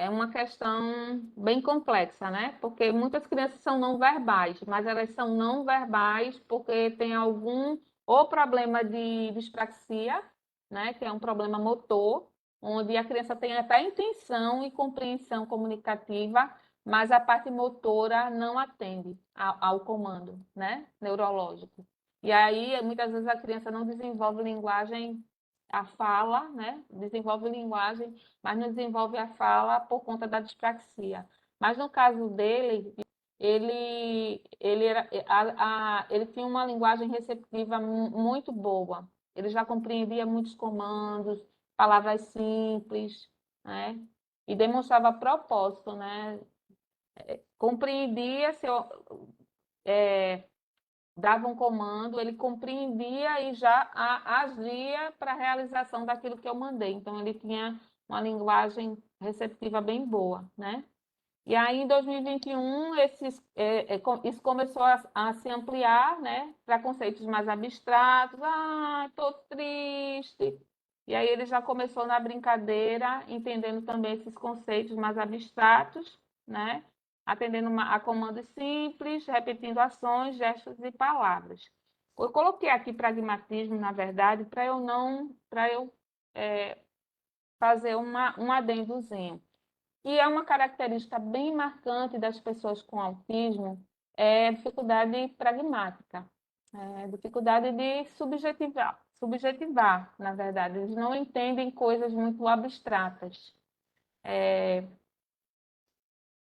uma questão bem complexa, né? Porque muitas crianças são não verbais, mas elas são não verbais porque tem algum ou problema de dispraxia, né? Que é um problema motor, onde a criança tem até intenção e compreensão comunicativa, mas a parte motora não atende ao comando, né? Neurológico. E aí, muitas vezes, a criança não desenvolve linguagem, a fala, né? Desenvolve linguagem, mas não desenvolve a fala por conta da dispraxia. Mas no caso dele, ele tinha uma linguagem receptiva muito boa. Ele já compreendia muitos comandos, palavras simples, né? E demonstrava propósito, né? Compreendia se eu, dava um comando, ele compreendia e já agia para a realização daquilo que eu mandei. Então, ele tinha uma linguagem receptiva bem boa, né? E aí, em 2021, isso começou a se ampliar, né, para conceitos mais abstratos. Ah, estou triste. E aí ele já começou na brincadeira, entendendo também esses conceitos mais abstratos, né, atendendo a comandos simples, repetindo ações, gestos e palavras. Eu coloquei aqui pragmatismo, na verdade, para eu fazer um adendozinho. E é uma característica bem marcante das pessoas com autismo, é a dificuldade pragmática, dificuldade de subjetivar, na verdade. Eles não entendem coisas muito abstratas.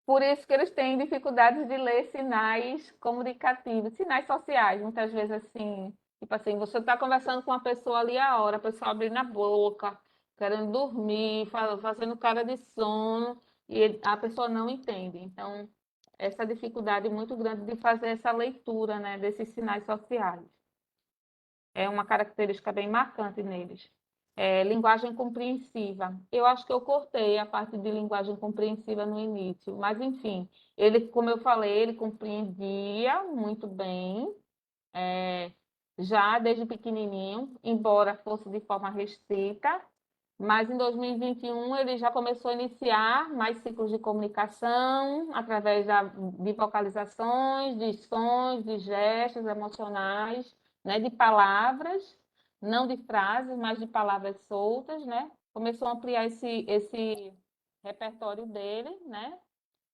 Por isso que eles têm dificuldades de ler sinais comunicativos, sinais sociais, muitas vezes assim, tipo assim, você está conversando com uma pessoa ali a hora, a pessoa abrindo a boca, querendo dormir, fazendo cara de sono, e a pessoa não entende. Então, essa dificuldade muito grande de fazer essa leitura, né, desses sinais sociais. É uma característica bem marcante neles. Linguagem compreensiva. Eu acho que eu cortei a parte de linguagem compreensiva no início, mas enfim, ele, como eu falei, ele compreendia muito bem, já desde pequenininho, embora fosse de forma restrita, mas em 2021 ele já começou a iniciar mais ciclos de comunicação através de vocalizações, de sons, de gestos emocionais, né, de palavras, não de frases, mas de palavras soltas, né? Começou a ampliar esse repertório dele, né?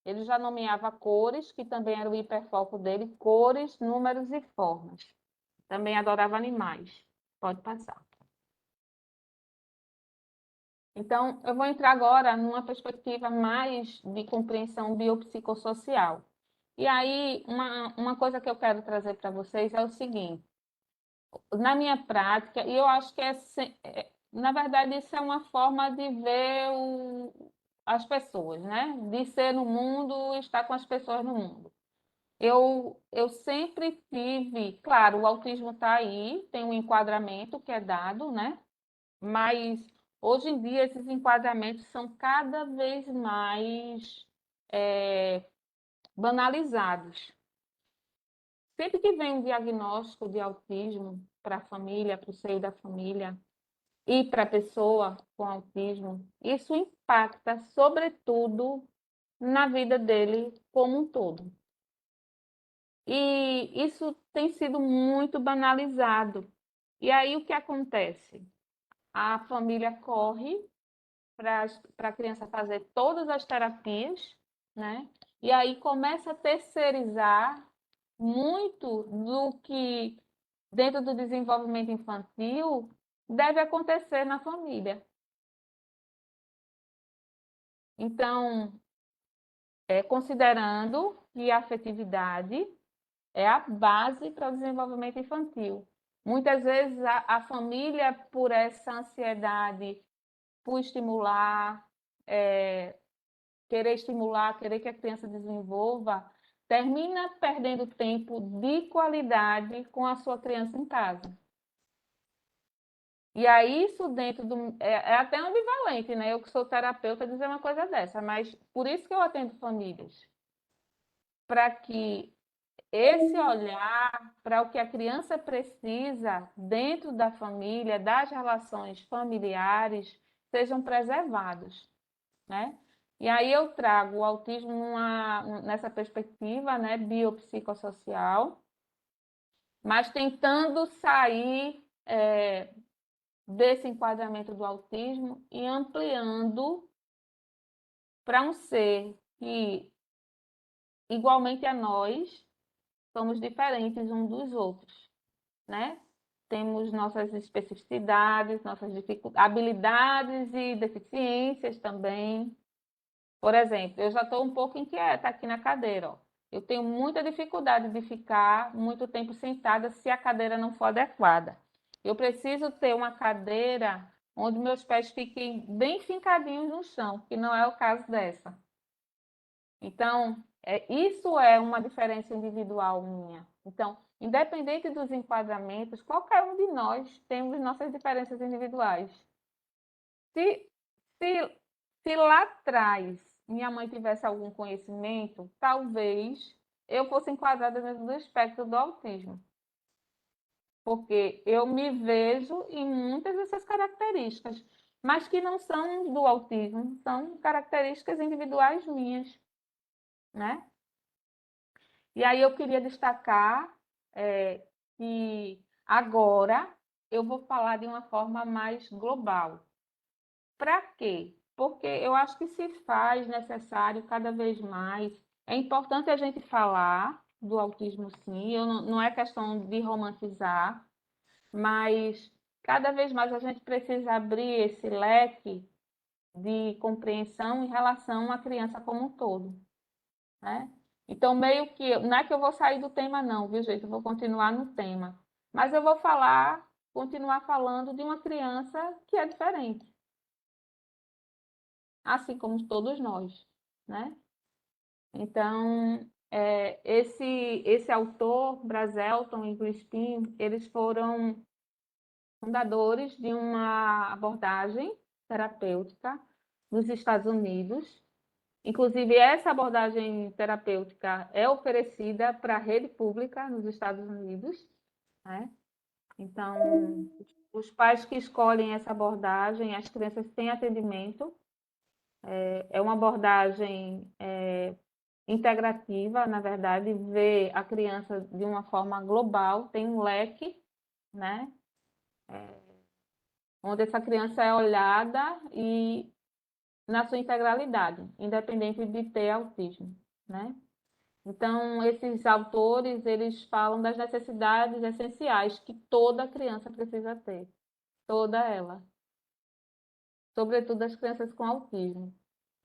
Ele já nomeava cores, que também era o hiperfoco dele, cores, números e formas. Também adorava animais. Pode passar. Então, eu vou entrar agora numa perspectiva mais de compreensão biopsicossocial. E aí, uma coisa que eu quero trazer para vocês é o seguinte: na minha prática, e eu acho que na verdade, isso é uma forma de ver as pessoas, né? De ser no mundo, estar com as pessoas no mundo. Eu sempre tive, claro, o autismo está aí, tem um enquadramento que é dado, né? Mas Hoje em dia, esses enquadramentos são cada vez mais banalizados. Sempre que vem um diagnóstico de autismo para a família, para o seio da família e para a pessoa com autismo, isso impacta, sobretudo, na vida dele como um todo. E isso tem sido muito banalizado. E aí o que acontece? A família corre para a criança fazer todas as terapias, né? E aí começa a terceirizar muito do que, dentro do desenvolvimento infantil, deve acontecer na família. Então, considerando que a afetividade é a base para o desenvolvimento infantil. Muitas vezes a família, por essa ansiedade, por estimular, querer que a criança desenvolva, termina perdendo tempo de qualidade com a sua criança em casa. E aí, isso dentro do. É até ambivalente, né? Eu que sou terapeuta dizer uma coisa dessa, mas por isso que eu atendo famílias. Para que esse olhar para o que a criança precisa dentro da família, das relações familiares, sejam preservados, né? E aí eu trago o autismo nessa perspectiva, né, biopsicossocial, mas tentando sair desse enquadramento do autismo e ampliando para um ser que, igualmente a nós, somos diferentes uns dos outros, né? Temos nossas especificidades, nossas habilidades e deficiências também. Por exemplo, eu já estou um pouco inquieta aqui na cadeira, ó. Eu tenho muita dificuldade de ficar muito tempo sentada se a cadeira não for adequada. Eu preciso ter uma cadeira onde meus pés fiquem bem fincadinhos no chão, que não é o caso dessa. Então, isso é uma diferença individual minha. Então, independente dos enquadramentos, qualquer um de nós temos nossas diferenças individuais. Se lá atrás minha mãe tivesse algum conhecimento, talvez eu fosse enquadrada dentro do espectro do autismo. Porque eu me vejo em muitas dessas características, mas que não são do autismo, são características individuais minhas, né? E aí eu queria destacar que agora eu vou falar de uma forma mais global. Para quê? Porque eu acho que se faz necessário cada vez mais. É importante a gente falar do autismo, sim, não é questão de romantizar, mas cada vez mais a gente precisa abrir esse leque de compreensão em relação à criança como um todo, né? Então, meio que, não é que eu vou sair do tema não, viu, gente? Eu vou continuar no tema. Mas eu vou continuar falando de uma criança que é diferente, assim como todos nós, né? Então, esse autor, Brazelton e Crispin, eles foram fundadores de uma abordagem terapêutica nos Estados Unidos. Inclusive, essa abordagem terapêutica é oferecida para a rede pública nos Estados Unidos, né? Então, os pais que escolhem essa abordagem, as crianças têm atendimento. É uma abordagem integrativa, na verdade, vê a criança de uma forma global, tem um leque, né? Onde essa criança é olhada e na sua integralidade, independente de ter autismo, né? Então, esses autores, eles falam das necessidades essenciais que toda criança precisa ter, toda ela, sobretudo as crianças com autismo.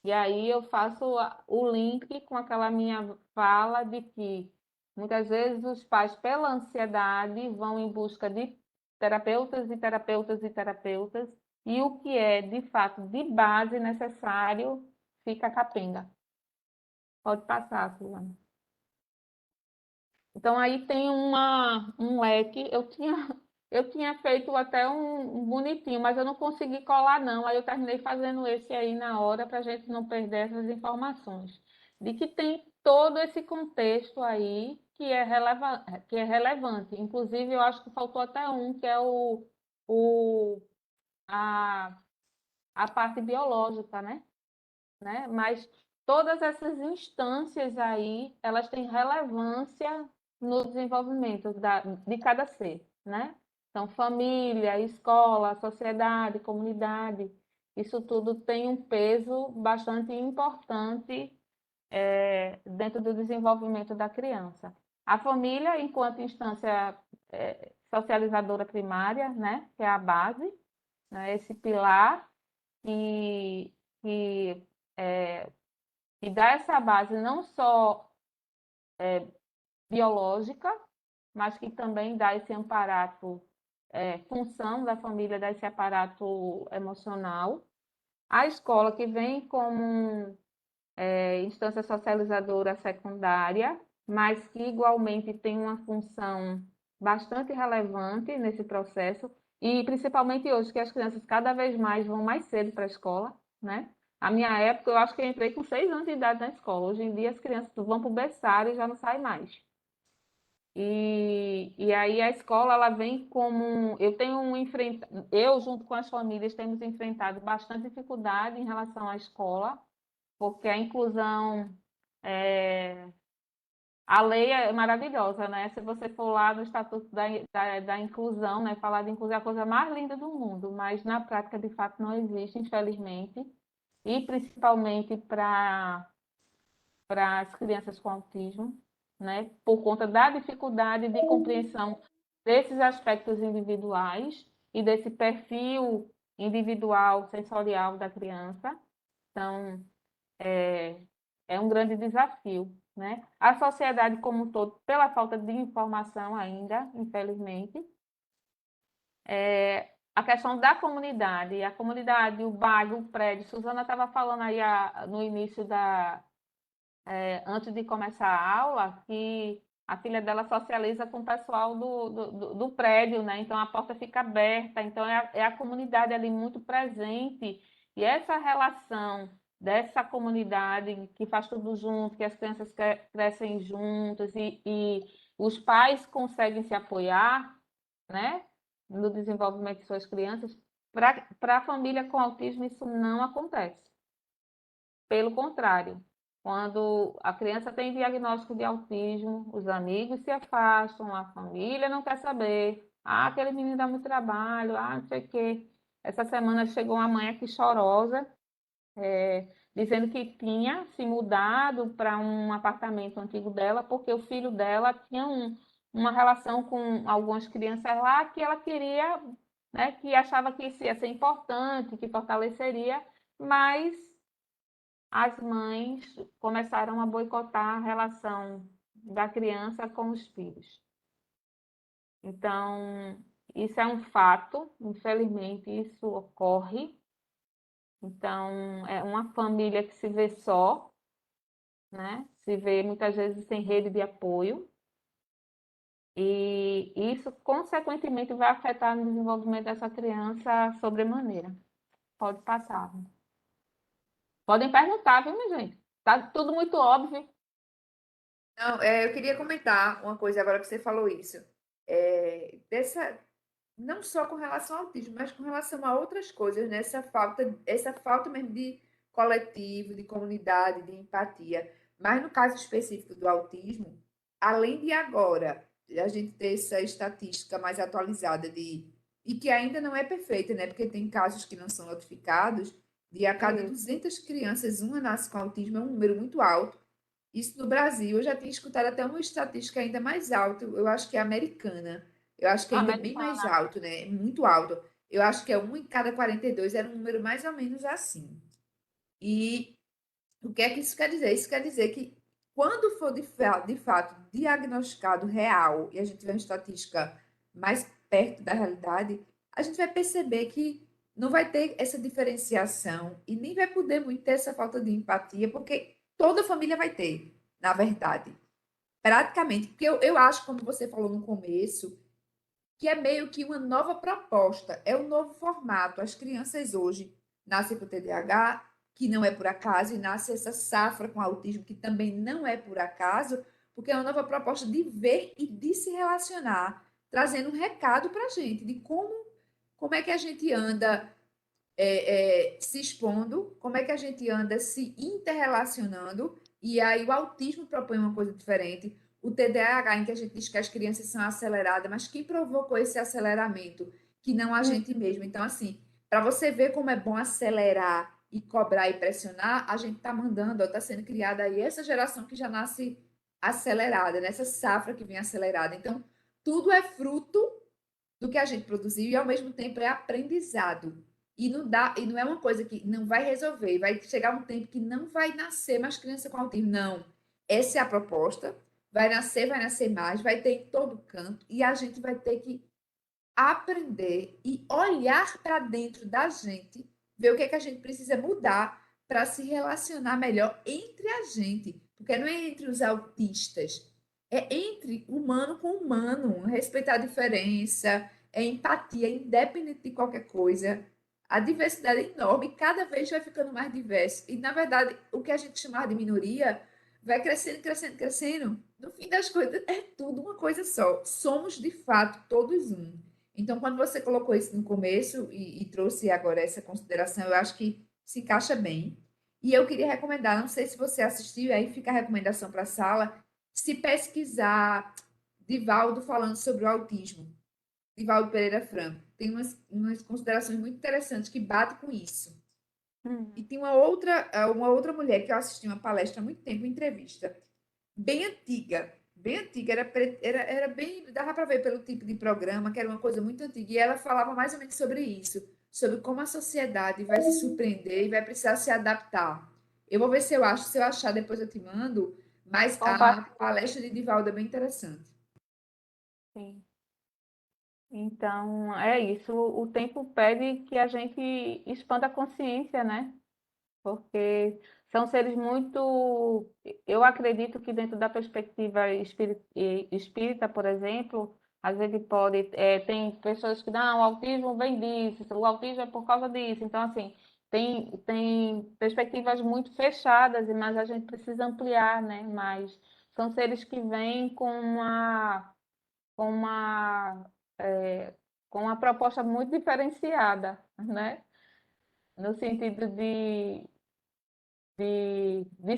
E aí eu faço o link com aquela minha fala de que muitas vezes os pais, pela ansiedade, vão em busca de terapeutas e terapeutas e terapeutas, e o que é, de fato, de base necessário, fica capenga. Pode passar, Silvana. Então, aí tem um leque. Eu tinha feito até um bonitinho, mas eu não consegui colar, não. Aí eu terminei fazendo esse aí na hora para a gente não perder essas informações. De que tem todo esse contexto aí que é relevante. Inclusive, eu acho que faltou até um, que é o, a, a parte biológica, né? Mas todas essas instâncias aí, elas têm relevância no desenvolvimento de cada ser, né? Então, família, escola, sociedade, comunidade, isso tudo tem um peso bastante importante dentro do desenvolvimento da criança. A família, enquanto instância socializadora primária, né? Que é a base, né? Esse pilar que é, e dá essa base não só biológica, mas que também dá esse aparato, função da família, dá esse aparato emocional. A escola, que vem como instância socializadora secundária, mas que igualmente tem uma função bastante relevante nesse processo, e principalmente hoje, que as crianças cada vez mais vão mais cedo para a escola, né? A minha época, eu acho que eu entrei com 6 anos de idade na escola. Hoje em dia, as crianças vão para o berçário e já não saem mais. E aí a escola, ela vem como... Eu, junto com as famílias, temos enfrentado bastante dificuldade em relação à escola, porque a inclusão... A lei é maravilhosa, né? Se você for lá no Estatuto da Inclusão, né? Falar de inclusão é a coisa mais linda do mundo, mas na prática, de fato, não existe, infelizmente, e principalmente para as crianças com autismo, né? Por conta da dificuldade de compreensão desses aspectos individuais e desse perfil individual sensorial da criança. Então, é um grande desafio, né? A sociedade como um todo, pela falta de informação ainda, infelizmente, a questão da comunidade, o bairro, o prédio. Suzana estava falando aí no início antes de começar a aula, que a filha dela socializa com o pessoal do prédio, né? Então a porta fica aberta, então é a comunidade ali muito presente, e essa relação dessa comunidade que faz tudo junto, que as crianças crescem juntas e os pais conseguem se apoiar, né? No desenvolvimento de suas crianças, para a família com autismo isso não acontece. Pelo contrário, quando a criança tem diagnóstico de autismo, os amigos se afastam, a família não quer saber. Ah, aquele menino dá muito trabalho, não sei o quê. Essa semana chegou uma mãe aqui chorosa, dizendo que tinha se mudado para um apartamento antigo dela, porque o filho dela tinha uma relação com algumas crianças lá que ela queria, né, que achava que isso ia ser importante, que fortaleceria, mas as mães começaram a boicotar a relação da criança com os filhos. Então, isso é um fato, infelizmente, isso ocorre. Então, é uma família que se vê só, né? Se vê muitas vezes sem rede de apoio. E isso, consequentemente, vai afetar no desenvolvimento dessa criança sobremaneira. Pode passar. Podem perguntar, viu, minha gente? Tá tudo muito óbvio. Não, eu queria comentar uma coisa agora que você falou isso. Não só com relação ao autismo, mas com relação a outras coisas, né? Essa falta mesmo de coletivo, de comunidade, de empatia. Mas no caso específico do autismo, além de agora a gente ter essa estatística mais atualizada e que ainda não é perfeita, né? Porque tem casos que não são notificados, de a cada 200 crianças, uma nasce com autismo, é um número muito alto. Isso no Brasil, eu já tinha escutado até uma estatística ainda mais alta, eu acho que é americana. Eu acho que ainda é bem mais Americana. alto, né? Muito alto. Eu acho que é um em cada 42, era um número mais ou menos assim. E o que é que isso quer dizer? Isso quer dizer que quando for de fato diagnosticado real, e a gente tiver uma estatística mais perto da realidade, a gente vai perceber que não vai ter essa diferenciação e nem vai poder muito ter essa falta de empatia, porque toda família vai ter, na verdade. Praticamente, porque eu acho, como você falou no começo, que é meio que uma nova proposta, é um novo formato. As crianças hoje nascem com TDAH, que não é por acaso, e nasce essa safra com autismo, que também não é por acaso, porque é uma nova proposta de ver e de se relacionar, trazendo um recado para a gente de como é que a gente anda se expondo, como é que a gente anda se interrelacionando, e aí o autismo propõe uma coisa diferente, o TDAH, em que a gente diz que as crianças são aceleradas, mas quem provocou esse aceleramento? Que não a gente mesmo. Então, assim, para você ver como é bom acelerar e cobrar e pressionar, a gente está mandando, está sendo criada aí essa geração que já nasce acelerada, nessa safra que vem acelerada. Então, tudo é fruto do que a gente produziu e ao mesmo tempo é aprendizado. E não é uma coisa que não vai resolver, vai chegar um tempo que não vai nascer mais criança com autismo. Não. Essa é a proposta. Vai nascer mais, vai ter em todo canto e a gente vai ter que aprender e olhar para dentro da gente, ver o que é que a gente precisa mudar para se relacionar melhor entre a gente, porque não é entre os autistas, é entre humano com humano, respeitar a diferença, é empatia, independente de qualquer coisa. A diversidade é enorme, cada vez vai ficando mais diverso. E, na verdade, o que a gente chamava de minoria vai crescendo, crescendo, crescendo. No fim das coisas, é tudo uma coisa só. Somos, de fato, todos um. Então, quando você colocou isso no começo e trouxe agora essa consideração, eu acho que se encaixa bem. E eu queria recomendar, não sei se você assistiu, aí fica a recomendação para a sala, se pesquisar Divaldo falando sobre o autismo, Divaldo Pereira Franco. Tem umas considerações muito interessantes que batem com isso. E tem uma outra mulher que eu assisti uma palestra há muito tempo, uma entrevista, bem antiga, era bem, dava para ver pelo tipo de programa, que era uma coisa muito antiga, e ela falava mais ou menos sobre isso, sobre como a sociedade vai se surpreender e vai precisar se adaptar. Eu vou ver se eu acho, se eu achar, depois eu te mando, mas a Compartilhe. palestra de Divaldo é bem interessante. Sim. Então, é isso. O tempo pede que a gente expanda a consciência, né? Porque são seres muito. Eu acredito que, dentro da perspectiva espírita, por exemplo, às vezes pode. Tem pessoas que, não, o autismo vem disso, o autismo é por causa disso. Então, assim, tem perspectivas muito fechadas, mas a gente precisa ampliar, né? Mas são seres que vêm com uma, é, com uma proposta muito diferenciada, né? No sentido de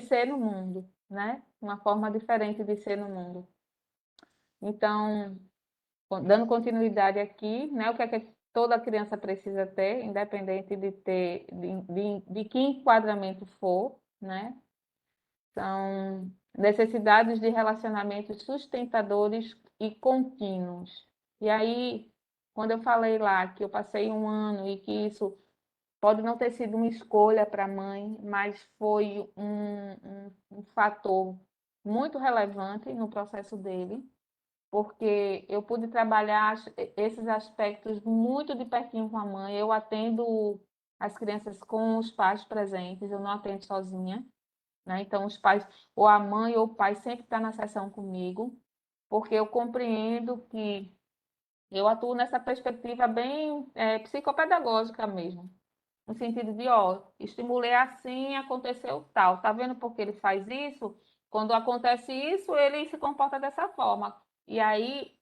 ser no mundo, né? Uma forma diferente de ser no mundo. Então, dando continuidade aqui, né? O que é que toda criança precisa ter, independente de que enquadramento for, né? São necessidades de relacionamentos sustentadores e contínuos. E aí, quando eu falei lá que eu passei um ano e que isso pode não ter sido uma escolha para a mãe, mas foi um fator muito relevante no processo dele, porque eu pude trabalhar esses aspectos muito de pertinho com a mãe. Eu atendo as crianças com os pais presentes, eu não atendo sozinha, né? Então, os pais, ou a mãe ou o pai sempre está na sessão comigo, porque eu compreendo que eu atuo nessa perspectiva bem psicopedagógica mesmo, no sentido de, ó, estimulei assim, aconteceu tal. Tá vendo porque ele faz isso? Quando acontece isso, ele se comporta dessa forma. E aí,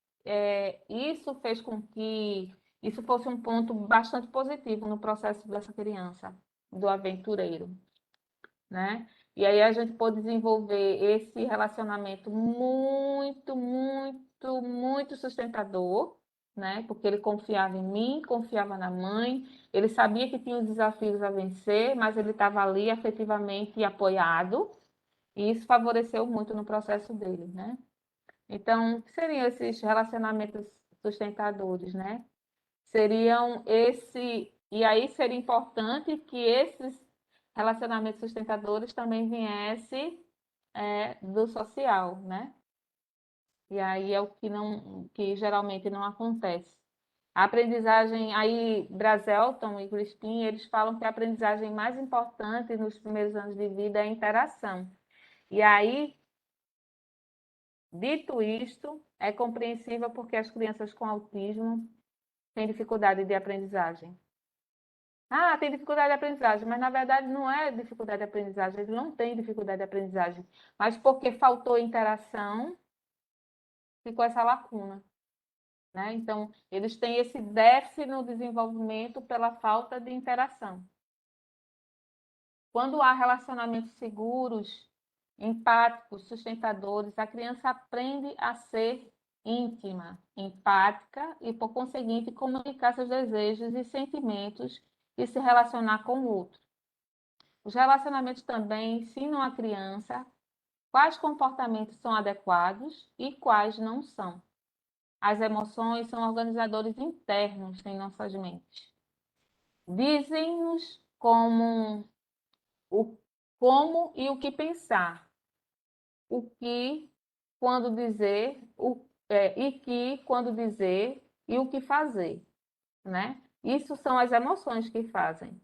isso fez com que isso fosse um ponto bastante positivo no processo dessa criança, do aventureiro, né? E aí a gente pôde desenvolver esse relacionamento muito, muito, muito sustentador, né? Porque ele confiava em mim, confiava na mãe, ele sabia que tinha os desafios a vencer, mas ele estava ali afetivamente apoiado, e isso favoreceu muito no processo dele, né? Então, o que seriam esses relacionamentos sustentadores, né? Seriam e aí seria importante que esses relacionamentos sustentadores também viessem do social, né? E aí é o que não, que geralmente não acontece. A aprendizagem, aí Brazelton e Crispin, eles falam que a aprendizagem mais importante nos primeiros anos de vida é a interação. E aí Dito isto, é compreensível porque as crianças com autismo têm dificuldade de aprendizagem. Ah, tem dificuldade de aprendizagem, mas na verdade não é dificuldade de aprendizagem, eles não têm dificuldade de aprendizagem, mas porque faltou interação, ficou essa lacuna, né? Então, eles têm esse déficit no desenvolvimento pela falta de interação. Quando há relacionamentos seguros, empáticos, sustentadores, a criança aprende a ser íntima, empática e, por conseguinte, comunicar seus desejos e sentimentos e se relacionar com o outro. Os relacionamentos também ensinam a criança quais comportamentos são adequados e quais não são. As emoções são organizadores internos em nossas mentes. Dizem-nos como e o que pensar, o que, quando dizer, quando dizer e o que fazer, né? Isso são as emoções que fazem.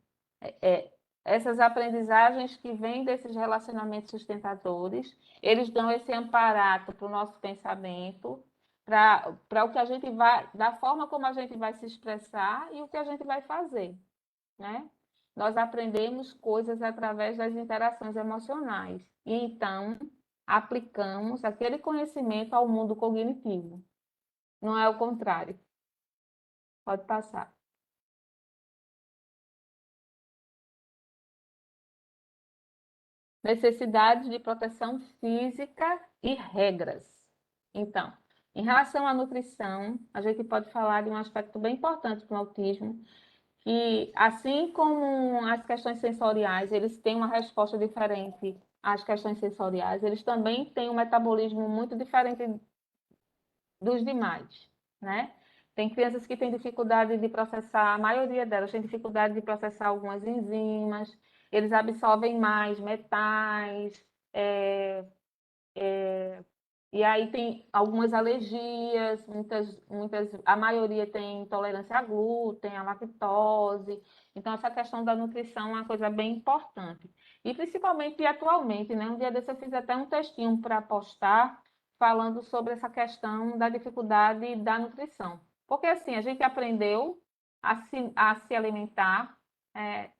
Essas aprendizagens que vêm desses relacionamentos sustentadores, eles dão esse amparato para o nosso pensamento, para o que a gente vai, da forma como a gente vai se expressar e o que a gente vai fazer, né? Nós aprendemos coisas através das interações emocionais e então aplicamos aquele conhecimento ao mundo cognitivo. Não é o contrário. Pode passar. Necessidades de proteção física e regras. Então, em relação à nutrição, a gente pode falar de um aspecto bem importante para o autismo, que assim como as questões sensoriais, eles têm uma resposta diferente às questões sensoriais, eles também têm um metabolismo muito diferente dos demais, né? Tem crianças que têm dificuldade de processar, a maioria delas tem dificuldade de processar algumas enzimas, eles absorvem mais metais, e aí tem algumas alergias, a maioria tem intolerância a glúten, a lactose. Então, essa questão da nutrição é uma coisa bem importante. E principalmente atualmente, né? Um dia desse eu fiz até um textinho para postar, falando sobre essa questão da dificuldade da nutrição. Porque assim, a gente aprendeu a se alimentar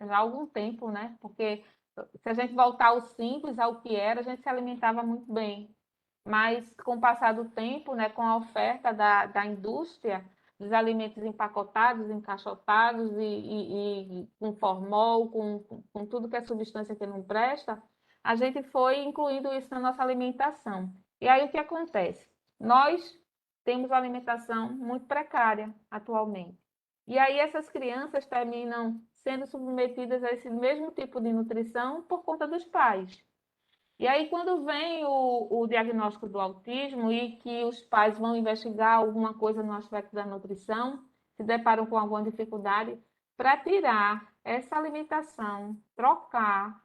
já há algum tempo, né? Porque se a gente voltar ao simples, ao que era, a gente se alimentava muito bem. Mas, com o passar do tempo, né, com a oferta da indústria dos alimentos empacotados, encaixotados e com formol, com tudo que é substância que não presta, a gente foi incluindo isso na nossa alimentação. E aí, o que acontece? Nós temos uma alimentação muito precária atualmente. E aí, essas crianças terminam sendo submetidas a esse mesmo tipo de nutrição por conta dos pais. E aí, quando vem o diagnóstico do autismo e que os pais vão investigar alguma coisa no aspecto da nutrição, se deparam com alguma dificuldade, para tirar essa alimentação, trocar,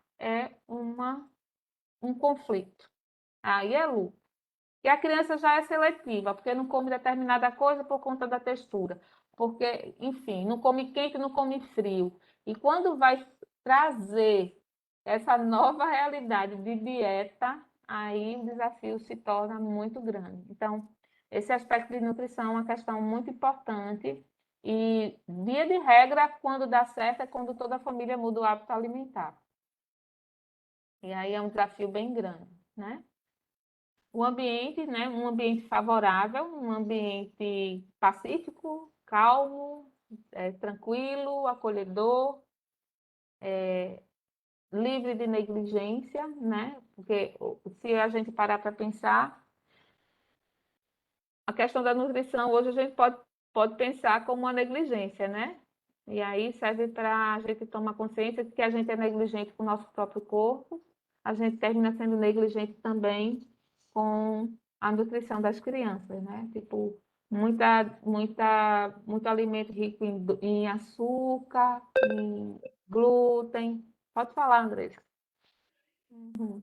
um conflito. Aí é luto. E a criança já é seletiva, porque não come determinada coisa por conta da textura. Porque, enfim, não come quente, não come frio. E quando vai trazer essa nova realidade de dieta, aí o desafio se torna muito grande. Então, esse aspecto de nutrição é uma questão muito importante e, via de regra, quando dá certo é quando toda a família muda o hábito alimentar. E aí é um desafio bem grande, né? O ambiente, né? Um ambiente favorável, um ambiente pacífico, calmo, tranquilo, acolhedor, livre de negligência, né? Porque se a gente parar para pensar, a questão da nutrição hoje a gente pode pensar como uma negligência, né? E aí serve para a gente tomar consciência de que a gente é negligente com o nosso próprio corpo, a gente termina sendo negligente também com a nutrição das crianças, né? Tipo, muito alimento rico em açúcar, em glúten. Pode falar, Andressa. Uhum.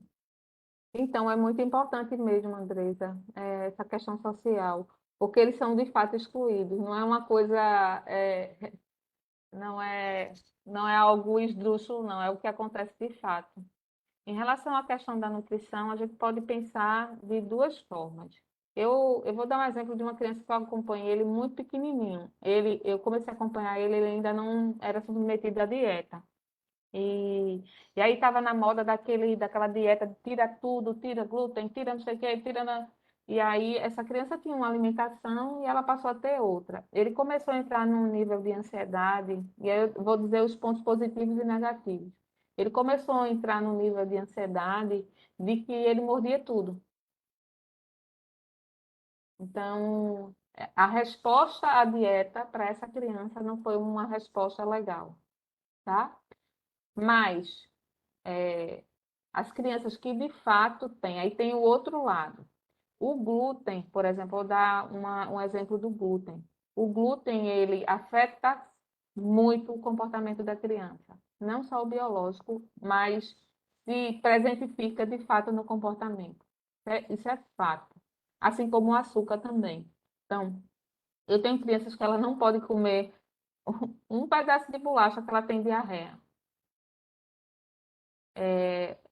Então, é muito importante mesmo, Andresa, essa questão social, porque eles são de fato excluídos, não é uma coisa, não é, não é algo esdrúxulo, não, é o que acontece de fato. Em relação à questão da nutrição, a gente pode pensar de duas formas. Eu vou dar um exemplo de uma criança que eu acompanhei ele muito pequenininho. Eu comecei a acompanhar ele, ele ainda não era submetido à dieta. E, e aí estava na moda daquela dieta de tira tudo, tira glúten, tira não sei o quê, tira. E aí essa criança tinha uma alimentação e ela passou a ter outra. Ele começou a entrar num nível de ansiedade, e aí eu vou dizer os pontos positivos e negativos. Ele começou a entrar num nível de ansiedade de que ele mordia tudo. Então, a resposta à dieta para essa criança não foi uma resposta legal, tá? Mas as crianças que de fato têm, aí tem o outro lado. O glúten, por exemplo, vou dar um exemplo do glúten. O glúten, ele afeta muito o comportamento da criança, não só o biológico, mas se presentifica de fato no comportamento. Isso é fato. Assim como o açúcar também. Então, eu tenho crianças que ela não pode comer um pedaço de bolacha que ela tem diarreia.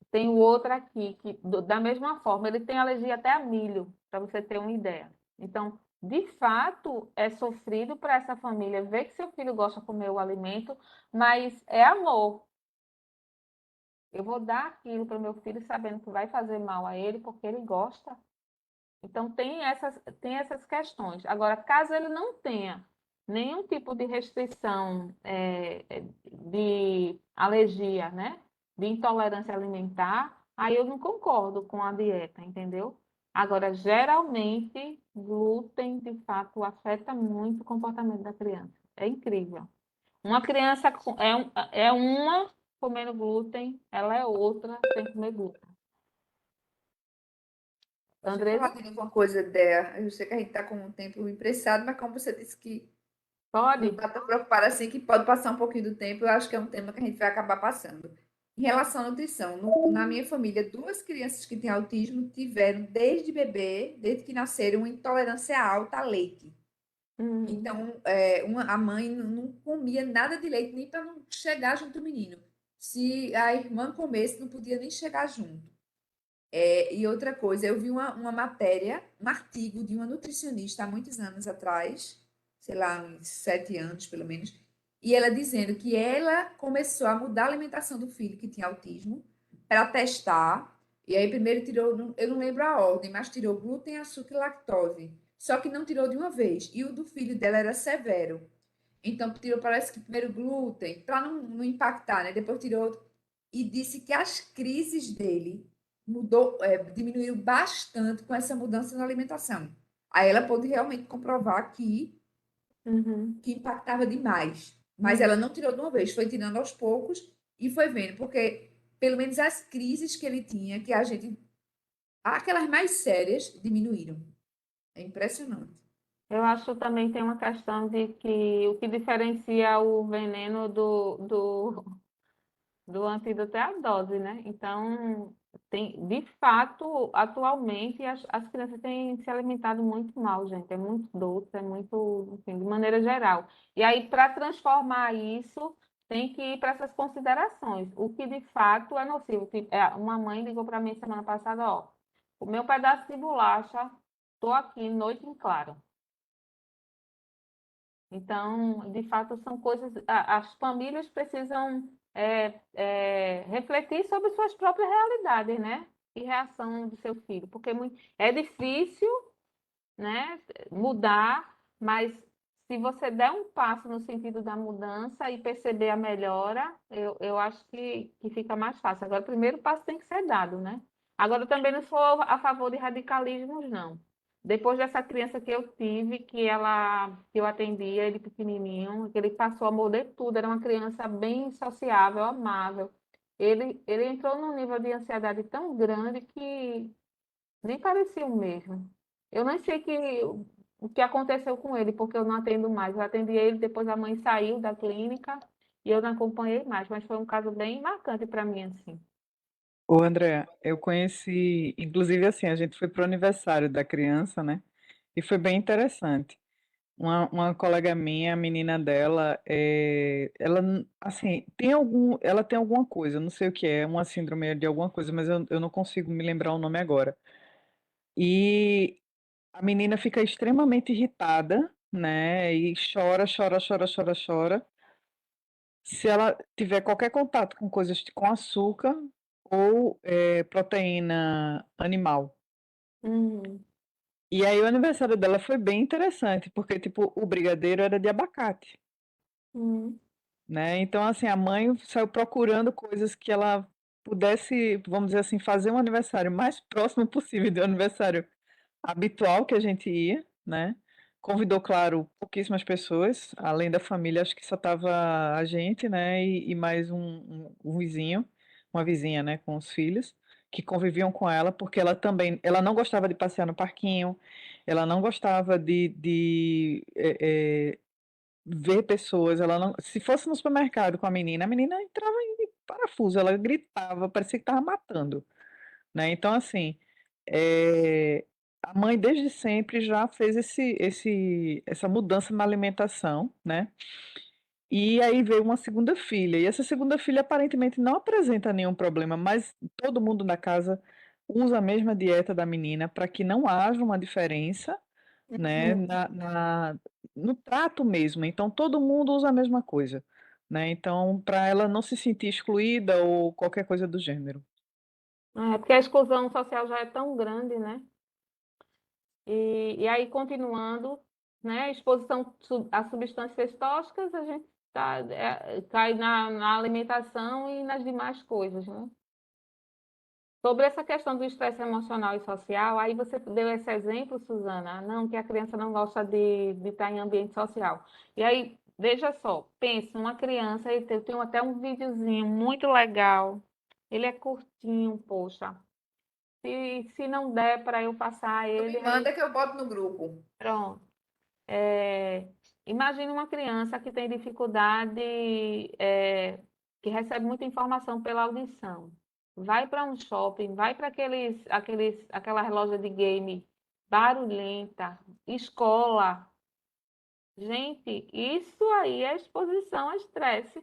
Tem o outro aqui, que da mesma forma, ele tem alergia até a milho, para você ter uma ideia. Então, de fato, é sofrido para essa família ver que seu filho gosta de comer o alimento, mas é amor. Eu vou dar aquilo para o meu filho sabendo que vai fazer mal a ele, porque ele gosta. Então, tem essas questões. Agora, caso ele não tenha nenhum tipo de restrição de alergia, né? De intolerância alimentar, aí eu não concordo com a dieta, entendeu? Agora, geralmente, glúten, de fato, afeta muito o comportamento da criança. É incrível. Uma criança é uma comendo glúten, ela é outra sem comer glúten. Deixa eu falar Andresa, de alguma coisa, Dea. Eu sei que a gente está com um tempo emprestado, mas como você disse que não pode? está tão preocupada assim, que pode passar um pouquinho do tempo, eu acho que é um tema que a gente vai acabar passando. Em relação à nutrição, na minha família, duas crianças que têm autismo tiveram, desde bebê, desde que nasceram, uma intolerância alta a leite. Uhum. Então, a mãe não comia nada de leite, nem para não chegar junto do menino. Se a irmã comesse, não podia nem chegar junto. E outra coisa, eu vi uma matéria, um artigo de uma nutricionista há muitos anos atrás, sei lá, uns 7 anos pelo menos, e ela dizendo que ela começou a mudar a alimentação do filho que tinha autismo para testar. E aí primeiro tirou, eu não lembro a ordem, mas tirou glúten, açúcar e lactose. Só que não tirou de uma vez. E o do filho dela era severo. Então tirou, parece que primeiro glúten, para não impactar, né? Depois tirou outro. E disse que as crises dele diminuiu bastante com essa mudança na alimentação. Aí ela pôde realmente comprovar Uhum. que impactava demais. Mas Uhum. ela não tirou de uma vez, foi tirando aos poucos e foi vendo, porque pelo menos as crises que ele tinha, que a gente. Aquelas mais sérias diminuíram. É impressionante. Eu acho também tem uma questão de que o que diferencia o veneno do antídoto é a dose, né? Então, de fato, atualmente, as crianças têm se alimentado muito mal, gente. É muito doce, é muito, enfim, de maneira geral. E aí, para transformar isso, tem que ir para essas considerações. O que de fato é nocivo. Uma mãe ligou para mim semana passada, ó, o meu pedaço de bolacha, estou aqui, noite em claro. Então, de fato, são coisas. As famílias precisam refletir sobre suas próprias realidades, né? E reação do seu filho, porque é difícil, né, mudar, mas se você der um passo no sentido da mudança e perceber a melhora, eu acho que fica mais fácil. Agora, o primeiro passo tem que ser dado, né? Agora, eu também não sou a favor de radicalismos, não. Depois dessa criança que eu tive, que eu atendia, ele pequenininho, que ele passou a morder tudo, era uma criança bem sociável, amável. Ele entrou num nível de ansiedade tão grande que nem parecia o mesmo. Eu não sei o que aconteceu com ele, porque eu não atendo mais. Eu atendi ele, depois a mãe saiu da clínica e eu não acompanhei mais, mas foi um caso bem marcante para mim, assim. Ô, André, eu conheci, inclusive assim, a gente foi pro aniversário da criança, né? E foi bem interessante. Uma colega minha, a menina dela, assim, ela tem alguma coisa, eu não sei o que é, uma síndrome de alguma coisa, mas eu não consigo me lembrar o nome agora. E a menina fica extremamente irritada, né? E chora, chora, chora, chora, chora. Se ela tiver qualquer contato com coisas com açúcar ou proteína animal. Uhum. E aí o aniversário dela foi bem interessante, porque tipo, o brigadeiro era de abacate, Uhum. né? Então assim, a mãe saiu procurando coisas que ela pudesse, vamos dizer assim, fazer um aniversário mais próximo possível do aniversário habitual que a gente ia, né? Convidou, claro, pouquíssimas pessoas, além da família, acho que só tava a gente, né? E mais um vizinho, uma vizinha, né? Com os filhos, que conviviam com ela, porque ela também, ela não gostava de passear no parquinho, ela não gostava de ver pessoas, ela não, se fosse no supermercado com a menina entrava em parafuso, ela gritava, parecia que estava matando, né? Então, assim, eh, a mãe desde sempre já fez essa mudança na alimentação, né? E aí veio uma segunda filha, e essa segunda filha aparentemente não apresenta nenhum problema, mas todo mundo na casa usa a mesma dieta da menina para que não haja uma diferença, né, Uhum. no trato mesmo. Então todo mundo usa a mesma coisa, né? Então, para ela não se sentir excluída ou qualquer coisa do gênero. É, porque a exclusão social já é tão grande, né? E aí, continuando, né? A exposição a substâncias tóxicas, a gente cai na alimentação e nas demais coisas, né? Sobre essa questão do estresse emocional e social, aí você deu esse exemplo, Suzana, não, que a criança não gosta de estar em ambiente social. E aí, veja só, pensa, uma criança, eu tenho até um videozinho muito legal, ele é curtinho, poxa. Se não der para eu passar Tu ele, me aí manda que eu boto no grupo. pronto. É, imagine uma criança que tem dificuldade, que recebe muita informação pela audição. Vai para um shopping, vai para aquela loja de game barulhenta, escola. Gente, isso aí é exposição a estresse.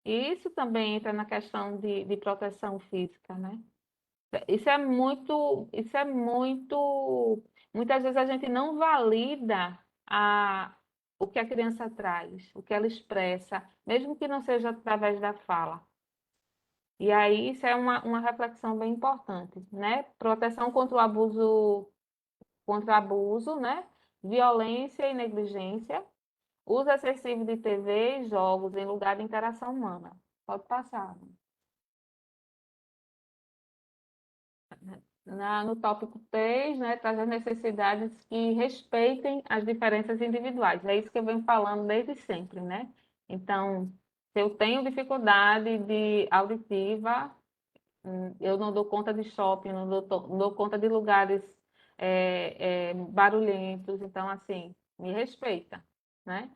Isso também entra na questão de proteção física, né? Muitas vezes a gente não valida o que a criança traz, o que ela expressa, mesmo que não seja através da fala. E aí isso é uma reflexão bem importante, né? Proteção contra o abuso, né? Violência e negligência, uso excessivo de TV e jogos em lugar de interação humana. Pode passar. No tópico 3, né, traz as necessidades que respeitem as diferenças individuais. É isso que eu venho falando desde sempre, né? Então, se eu tenho dificuldade de auditiva, eu não dou conta de shopping, não dou conta de lugares barulhentos, então, assim, me respeita, né?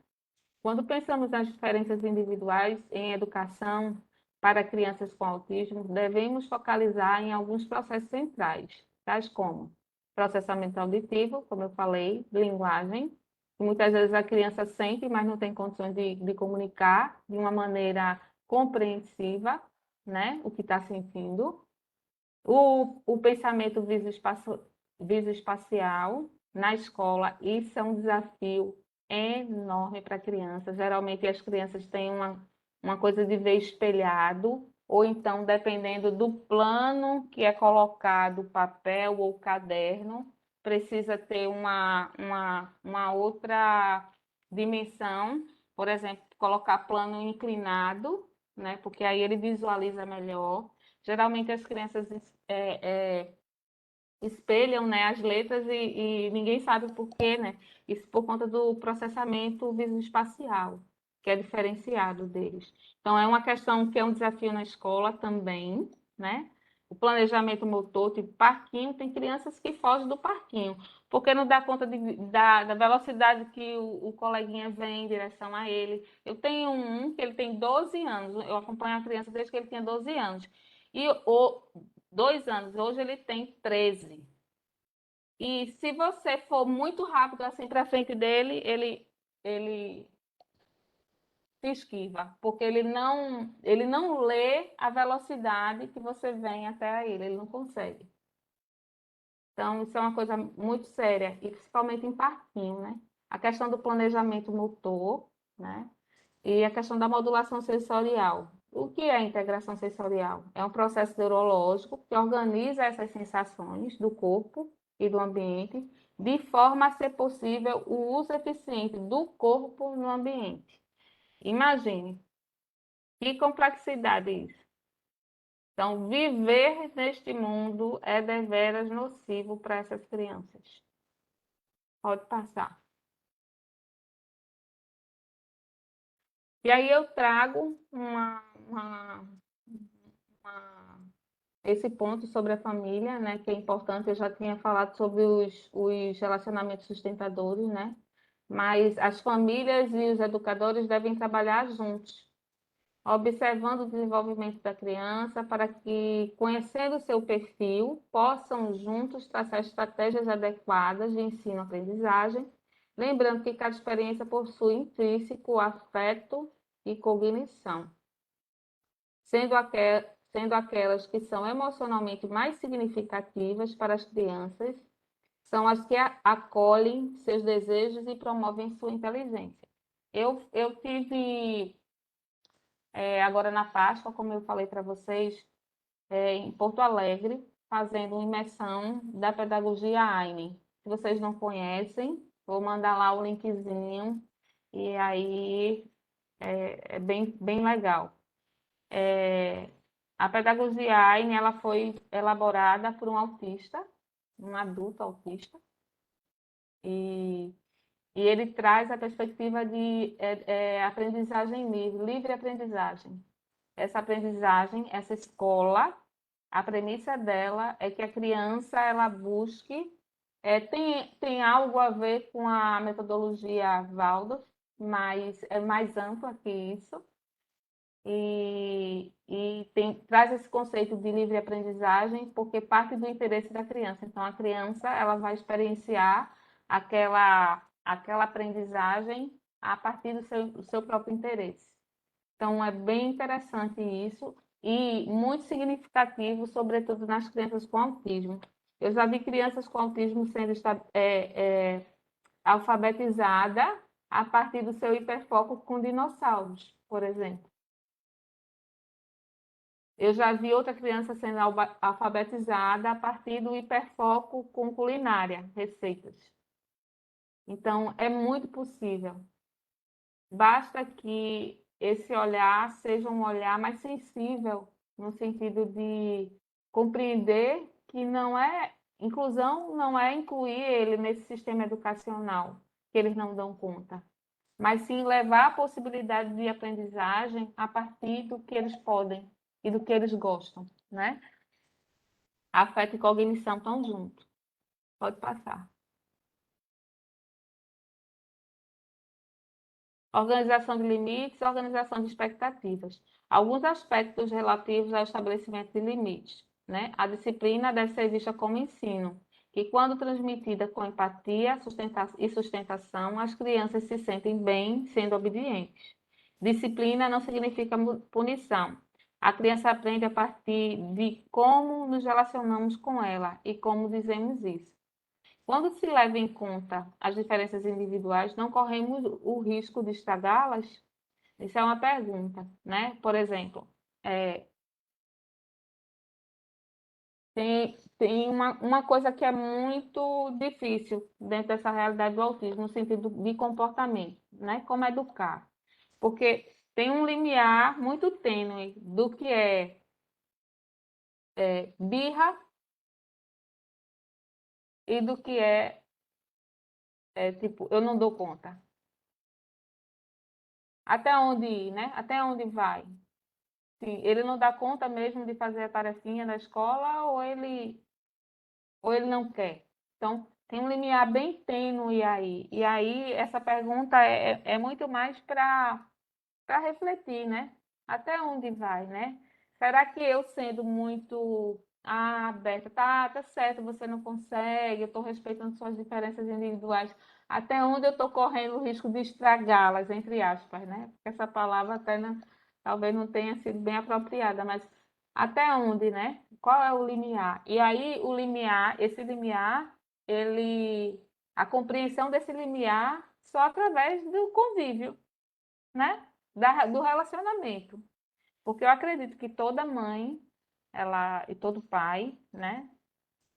Quando pensamos nas diferenças individuais em educação para crianças com autismo, devemos focalizar em alguns processos centrais, tais como processamento auditivo, como eu falei, linguagem, que muitas vezes a criança sente, mas não tem condições de comunicar de uma maneira compreensiva, né, o que está sentindo. O pensamento visoespacial na escola, isso é um desafio enorme para a criança. Geralmente as crianças têm uma coisa de ver espelhado, ou então, dependendo do plano que é colocado, papel ou caderno, precisa ter uma outra dimensão, por exemplo, colocar plano inclinado, né? Porque aí ele visualiza melhor. Geralmente as crianças espelham, né, as letras e ninguém sabe por quê, né? Isso por conta do processamento visoespacial, que é diferenciado deles. Então, é uma questão que é um desafio na escola também, né? O planejamento motor, tipo parquinho, tem crianças que fogem do parquinho, porque não dá conta da velocidade que o coleguinha vem em direção a ele. Eu tenho um que ele tem 12 anos, eu acompanho a criança desde que ele tinha 12 anos. E 2 anos, hoje ele tem 13. E se você for muito rápido assim para frente dele, ele se esquiva, porque ele não lê a velocidade que você vem até a ele não consegue. Então, isso é uma coisa muito séria, e principalmente em parquinho, né? A questão do planejamento motor, né? E a questão da modulação sensorial. O que é a integração sensorial? É um processo neurológico que organiza essas sensações do corpo e do ambiente de forma a ser possível o uso eficiente do corpo no ambiente. Imagine, que complexidade isso. Então, viver neste mundo é deveras nocivo para essas crianças. Pode passar. E aí eu trago esse ponto sobre a família, né, que é importante. Eu já tinha falado sobre os relacionamentos sustentadores, né? Mas as famílias e os educadores devem trabalhar juntos, observando o desenvolvimento da criança, para que, conhecendo o seu perfil, possam juntos traçar estratégias adequadas de ensino-aprendizagem, lembrando que cada experiência possui intrínseco afeto e cognição, sendo aquelas que são emocionalmente mais significativas para as crianças, são as que acolhem seus desejos e promovem sua inteligência. Eu tive agora na Páscoa, como eu falei para vocês, em Porto Alegre, fazendo uma imersão da pedagogia AINE. Se vocês não conhecem, vou mandar lá o linkzinho, e aí é bem legal. A pedagogia AINE, ela foi elaborada por um autista, um adulto autista, e ele traz a perspectiva de aprendizagem livre aprendizagem. Essa aprendizagem, essa escola, a premissa dela é que a criança ela busque, tem algo a ver com a metodologia Waldorf, mas é mais ampla que isso, traz esse conceito de livre aprendizagem porque parte do interesse da criança. Então, a criança ela vai experienciar aquela aprendizagem a partir do seu próprio interesse. Então, é bem interessante isso e muito significativo, sobretudo nas crianças com autismo. Eu já vi crianças com autismo sendo alfabetizada a partir do seu hiperfoco com dinossauros, por exemplo. Eu já vi outra criança sendo alfabetizada a partir do hiperfoco com culinária, receitas. Então, é muito possível. Basta que esse olhar seja um olhar mais sensível, no sentido de compreender que inclusão não é incluir ele nesse sistema educacional, que eles não dão conta, mas sim levar a possibilidade de aprendizagem a partir do que eles podem e do que eles gostam, né? Afeto e cognição estão juntos. Pode passar. Organização de limites, organização de expectativas. Alguns aspectos relativos ao estabelecimento de limites, né? A disciplina deve ser vista como ensino, que quando transmitida com empatia e sustentação, as crianças se sentem bem sendo obedientes. Disciplina não significa punição. A criança aprende a partir de como nos relacionamos com ela e como dizemos isso. Quando se leva em conta as diferenças individuais, não corremos o risco de estragá-las? Isso é uma pergunta, né? Por exemplo, tem uma coisa que é muito difícil dentro dessa realidade do autismo, no sentido de comportamento, né? Como educar. Porque tem um limiar muito tênue do que é birra e do que tipo, eu não dou conta. Até onde ir, né? Até onde vai? Sim, ele não dá conta mesmo de fazer a tarefinha da escola ou ele não quer? Então, tem um limiar bem tênue aí. E aí, essa pergunta é muito mais para refletir, né? Até onde vai, né? Será que eu sendo muito aberta, tá certo, você não consegue, eu estou respeitando suas diferenças individuais, até onde eu estou correndo o risco de estragá-las, entre aspas, né? Porque essa palavra até talvez não tenha sido bem apropriada, mas Até onde, né? Qual é o limiar? E aí, esse limiar, a compreensão desse limiar só através do convívio, né? Do relacionamento. Porque eu acredito que toda mãe, e todo pai, né?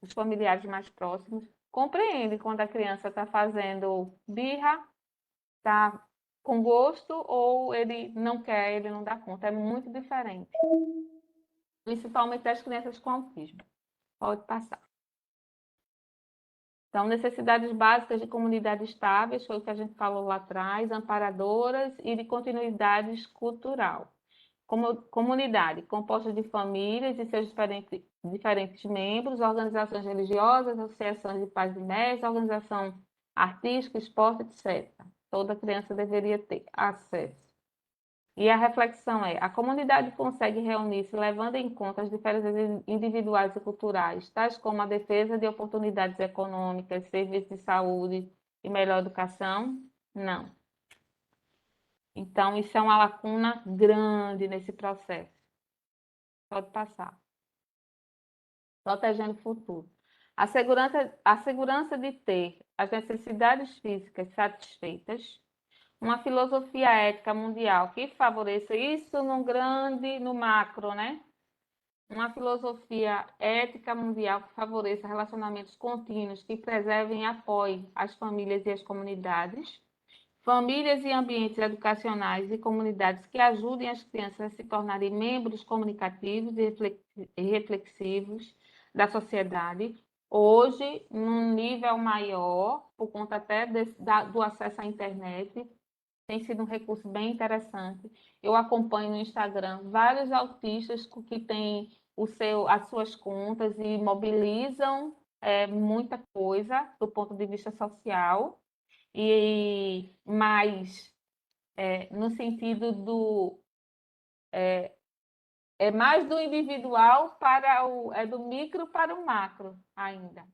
Os familiares mais próximos, compreendem quando a criança está fazendo birra, está com gosto, ou ele não quer, ele não dá conta. É muito diferente. Principalmente das crianças com autismo. Pode passar. Então, necessidades básicas de comunidades estáveis, foi o que a gente falou lá atrás, amparadoras e de continuidade cultural. Comunidade, composta de famílias e seus diferentes membros, organizações religiosas, associações de pais e mestres, organização artística, esporte, etc. Toda criança deveria ter acesso. E a reflexão é: a comunidade consegue reunir-se levando em conta as diferenças individuais e culturais, tais como a defesa de oportunidades econômicas, serviços de saúde e melhor educação? Não. Então, isso é uma lacuna grande nesse processo. Pode passar. Protegendo o futuro. A segurança de ter as necessidades físicas satisfeitas, uma filosofia ética mundial que favoreça isso no macro, né? Uma filosofia ética mundial que favoreça relacionamentos contínuos, que preservem e apoiem as famílias e as comunidades. Famílias e ambientes educacionais e comunidades que ajudem as crianças a se tornarem membros comunicativos e reflexivos da sociedade. Hoje, num nível maior, por conta até do acesso à internet, tem sido um recurso bem interessante. Eu acompanho no Instagram vários autistas que têm as suas contas e mobilizam muita coisa do ponto de vista social, e mais no sentido mais do individual do micro para o macro ainda,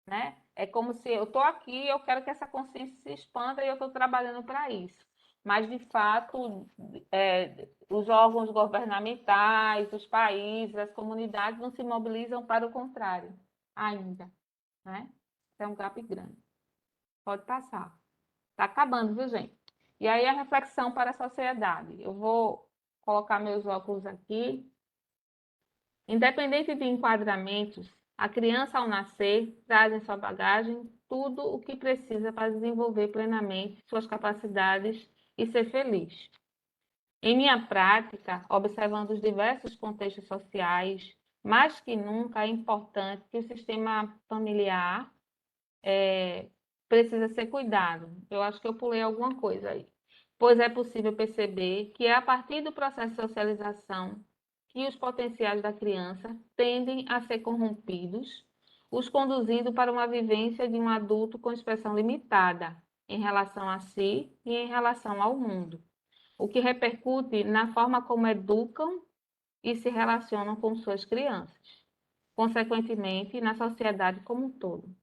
né? É como se eu estou aqui, eu quero que essa consciência se expanda e eu estou trabalhando para isso. Mas, de fato, os órgãos governamentais, os países, as comunidades não se mobilizam para o contrário ainda, né? É um gap grande. Pode passar. Está acabando, viu, gente? E aí a reflexão para a sociedade. Eu vou colocar meus óculos aqui. Independente de enquadramentos, a criança, ao nascer, traz em sua bagagem tudo o que precisa para desenvolver plenamente suas capacidades e ser feliz. Em minha prática, observando os diversos contextos sociais, mais que nunca é importante que o sistema familiar precisa ser cuidado. Eu acho que eu pulei alguma coisa aí. Pois é possível perceber que é a partir do processo de socialização que os potenciais da criança tendem a ser corrompidos, os conduzindo para uma vivência de um adulto com expressão limitada em relação a si e em relação ao mundo, o que repercute na forma como educam e se relacionam com suas crianças, consequentemente, na sociedade como um todo.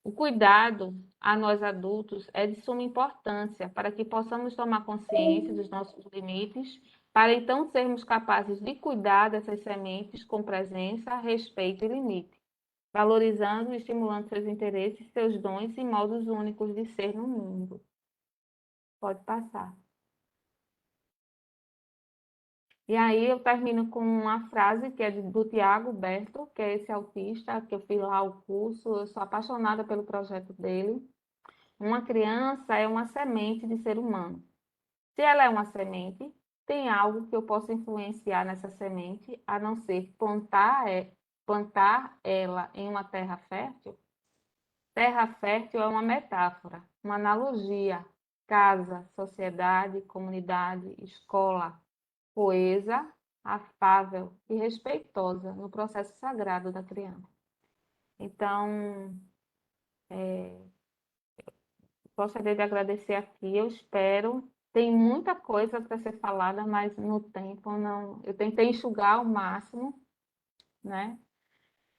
O cuidado a nós adultos é de suma importância para que possamos tomar consciência dos nossos limites, para então sermos capazes de cuidar dessas sementes com presença, respeito e limite, valorizando e estimulando seus interesses, seus dons e modos únicos de ser no mundo. Pode passar. E aí eu termino com uma frase que é do Tiago Berto, que é esse autista, que eu fiz lá o curso, eu sou apaixonada pelo projeto dele. Uma criança é uma semente de ser humano. Se ela é uma semente, tem algo que eu possa influenciar nessa semente, a não ser plantar ela em uma terra fértil? Terra fértil é uma metáfora, uma analogia. Casa, sociedade, comunidade, escola, coesa, afável e respeitosa no processo sagrado da criança. Então, gostaria de agradecer aqui, eu espero. Tem muita coisa para ser falada, mas no tempo não. Eu tentei enxugar ao máximo, né?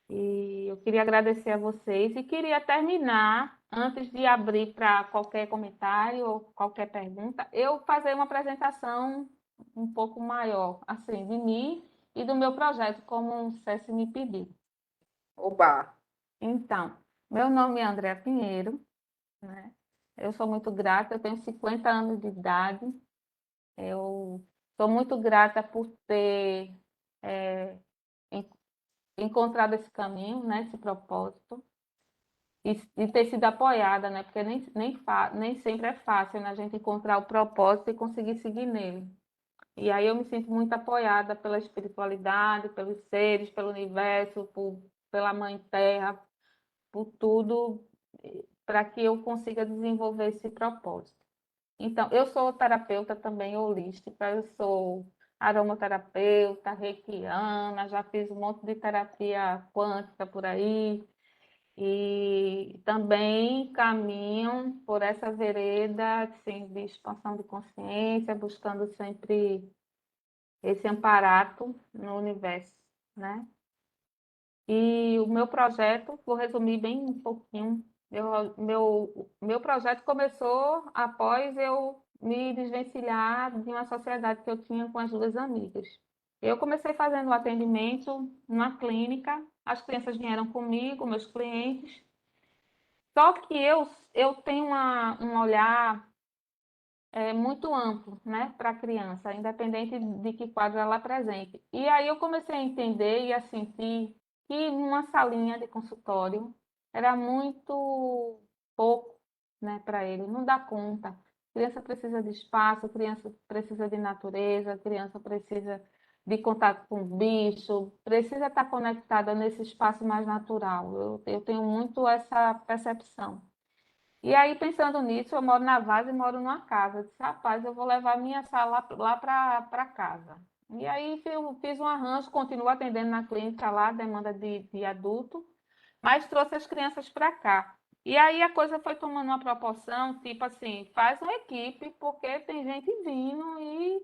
E eu queria agradecer a vocês e queria terminar, antes de abrir para qualquer comentário ou qualquer pergunta, eu fazer uma apresentação um pouco maior, assim, de mim e do meu projeto, como você me pediu. Oba! Então, meu nome é Andréa Pinheiro, né? Eu sou muito grata, eu tenho 50 anos de idade, eu sou muito grata por ter en- encontrado esse caminho, né? Esse propósito, e ter sido apoiada, né? Porque nem sempre é fácil, né? A gente encontrar o propósito e conseguir seguir nele. E aí eu me sinto muito apoiada pela espiritualidade, pelos seres, pelo universo, pela Mãe Terra, por tudo, para que eu consiga desenvolver esse propósito. Então, eu sou terapeuta também holística, eu sou aromaterapeuta, reikiana, já fiz um monte de terapia quântica por aí, e também caminho por essa vereda assim, de expansão de consciência, buscando sempre esse amparato no universo, né? E o meu projeto, vou resumir bem um pouquinho. Meu projeto começou após eu me desvencilhar de uma sociedade que eu tinha com as duas amigas. Eu comecei fazendo o atendimento na clínica, as crianças vieram comigo, meus clientes, só que eu tenho um olhar muito amplo, né, para a criança, independente de que quadro ela apresente. E aí eu comecei a entender e a sentir que numa salinha de consultório era muito pouco, né, para ele, não dá conta. A criança precisa de espaço, a criança precisa de natureza, a criança precisa de contato com o bicho, precisa estar conectada nesse espaço mais natural. Eu tenho muito essa percepção. E aí, pensando nisso, eu moro na Vaz e moro numa casa. Eu disse, rapaz, eu vou levar minha sala lá para casa. E aí eu fiz um arranjo, continuo atendendo na clínica lá, demanda de adulto, mas trouxe as crianças para cá. E aí a coisa foi tomando uma proporção, tipo assim, faz uma equipe, porque tem gente vindo e,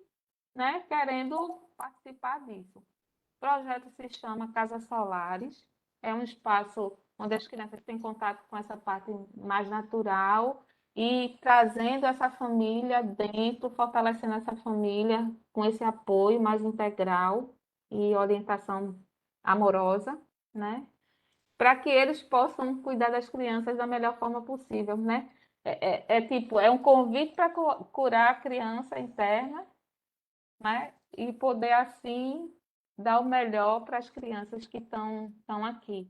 né, querendo participar disso. O projeto se chama Casa Solares, é um espaço onde as crianças têm contato com essa parte mais natural e trazendo essa família dentro, fortalecendo essa família com esse apoio mais integral e orientação amorosa, né? Para que eles possam cuidar das crianças da melhor forma possível, né? Tipo, é um convite para curar a criança interna, né? E poder assim dar o melhor para as crianças que estão aqui.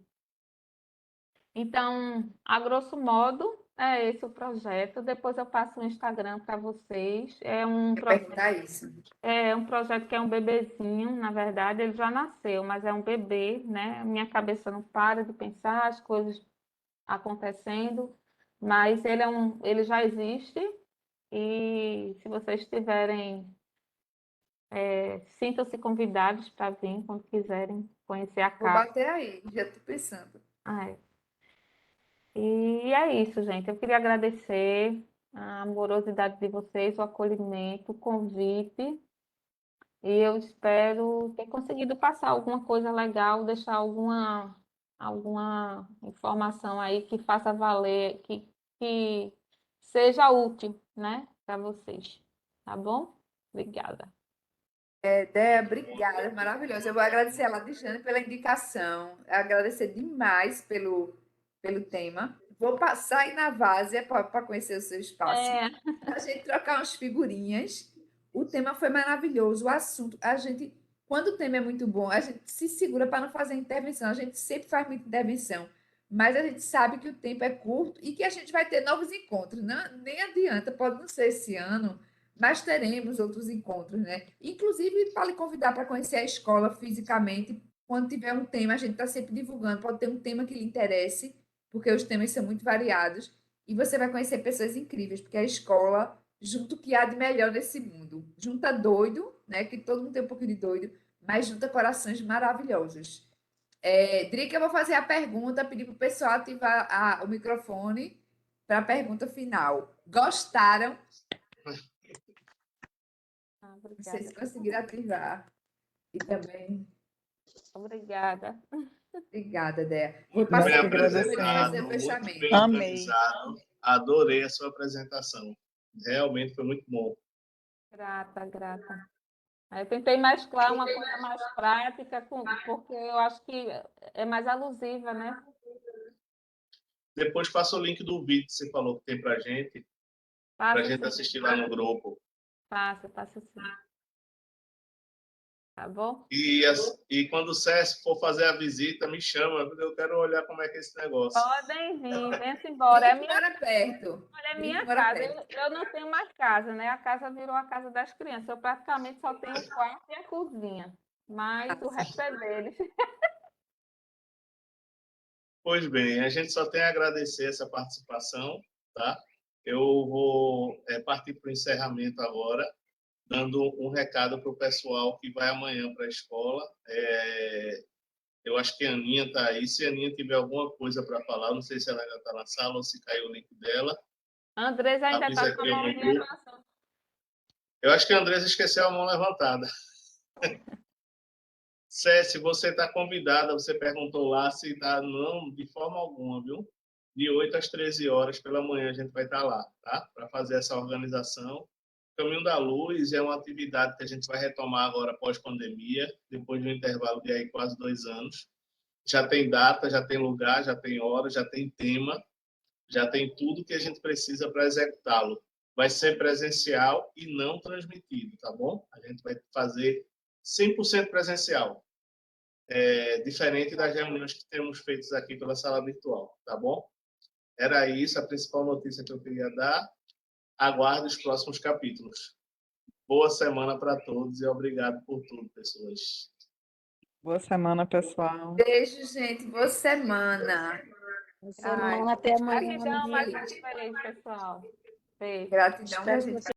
Então, a grosso modo, é esse o projeto. Depois eu passo o Instagram para vocês. Eu perguntar isso. É um projeto que é um bebezinho, na verdade, ele já nasceu, mas é um bebê, né? Minha cabeça não para de pensar as coisas acontecendo, mas ele já existe e se vocês tiverem sintam-se convidados para vir quando quiserem conhecer a Vou casa. bater aí, já estou pensando. Ah, é. E é isso, gente. Eu queria agradecer a amorosidade de vocês, o acolhimento, o convite. E eu espero ter conseguido passar alguma coisa legal, deixar alguma informação aí que faça valer, que seja útil, né, para vocês. Tá bom? Obrigada. Dé, obrigada, maravilhosa. Eu vou agradecer a Ladijane pela indicação, agradecer demais pelo tema. Vou passar aí na Várzea para conhecer o seu espaço, É, a gente trocar umas figurinhas. O tema foi maravilhoso, o assunto, a gente, quando o tema é muito bom, a gente se segura para não fazer intervenção, a gente sempre faz muita intervenção, mas a gente sabe que o tempo é curto e que a gente vai ter novos encontros, não, nem adianta, pode não ser esse ano, mas teremos outros encontros, né? Inclusive, para lhe convidar para conhecer a escola fisicamente, quando tiver um tema, a gente está sempre divulgando, pode ter um tema que lhe interesse, porque os temas são muito variados, e você vai conhecer pessoas incríveis, porque a escola, junto o que há de melhor nesse mundo, junta doido, né? Que todo mundo tem um pouquinho de doido, mas junta corações maravilhosos. Drica, eu vou fazer a pergunta, pedir para o pessoal ativar o microfone para a pergunta final. Gostaram? Não sei se obrigada. conseguiram ativar. E também, Obrigada. obrigada, Déa. Vou Nós Bem passar que para você fazer agradecemos. o apresentado, muito fechamento. bem Amei. organizado. Adorei a sua apresentação. Realmente foi muito bom. Grata, grata. Aí eu tentei mesclar uma coisa mais prática, porque eu acho que é mais alusiva, né? Depois passa o link do vídeo que você falou que tem pra gente Passa sim, assistir lá no grupo. passa sim. Tá bom? E quando o César for fazer a visita, me chama, porque eu quero olhar como é que é esse negócio. Podem vir, vem-se embora. É Brinco minha, mora perto. olha, é Brinco minha mora casa. perto. Eu não tenho mais casa, né? A casa virou a casa das crianças. Eu praticamente só tenho o quarto e a cozinha. Mas o resto é deles. Pois bem, a gente só tem a agradecer essa participação, tá? Eu vou partir para o encerramento agora, dando um recado para o pessoal que vai amanhã para a escola. Eu acho que a Aninha está aí. Se a Aninha tiver alguma coisa para falar, não sei se ela ainda está na sala ou se caiu o link dela, A Andresa ainda avisa está com a aqui no mãozinha grupo. passando. Eu acho que a Andresa esqueceu a mão levantada. Céci, você está convidada, você perguntou lá se está, não, de forma alguma, viu? De 8 às 13 horas pela manhã a gente vai estar lá, tá? Para fazer essa organização. Caminho da Luz é uma atividade que a gente vai retomar agora pós-pandemia, depois de um intervalo de aí quase 2 anos. Já tem data, já tem lugar, já tem hora, já tem tema, já tem tudo que a gente precisa para executá-lo. Vai ser presencial e não transmitido, tá bom? A gente vai fazer 100% presencial, diferente das reuniões que temos feitas aqui pela sala virtual, tá bom? Era isso, a principal notícia que eu queria dar. Aguardo os próximos capítulos. Boa semana para todos e obrigado por tudo, pessoas. Boa semana, pessoal. Beijo, gente. Boa semana. Boa Ai, semana, até amanhã, gratidão mais amiga. uma vez, pessoal. Beijo. Gratidão, Espero minha que gente. você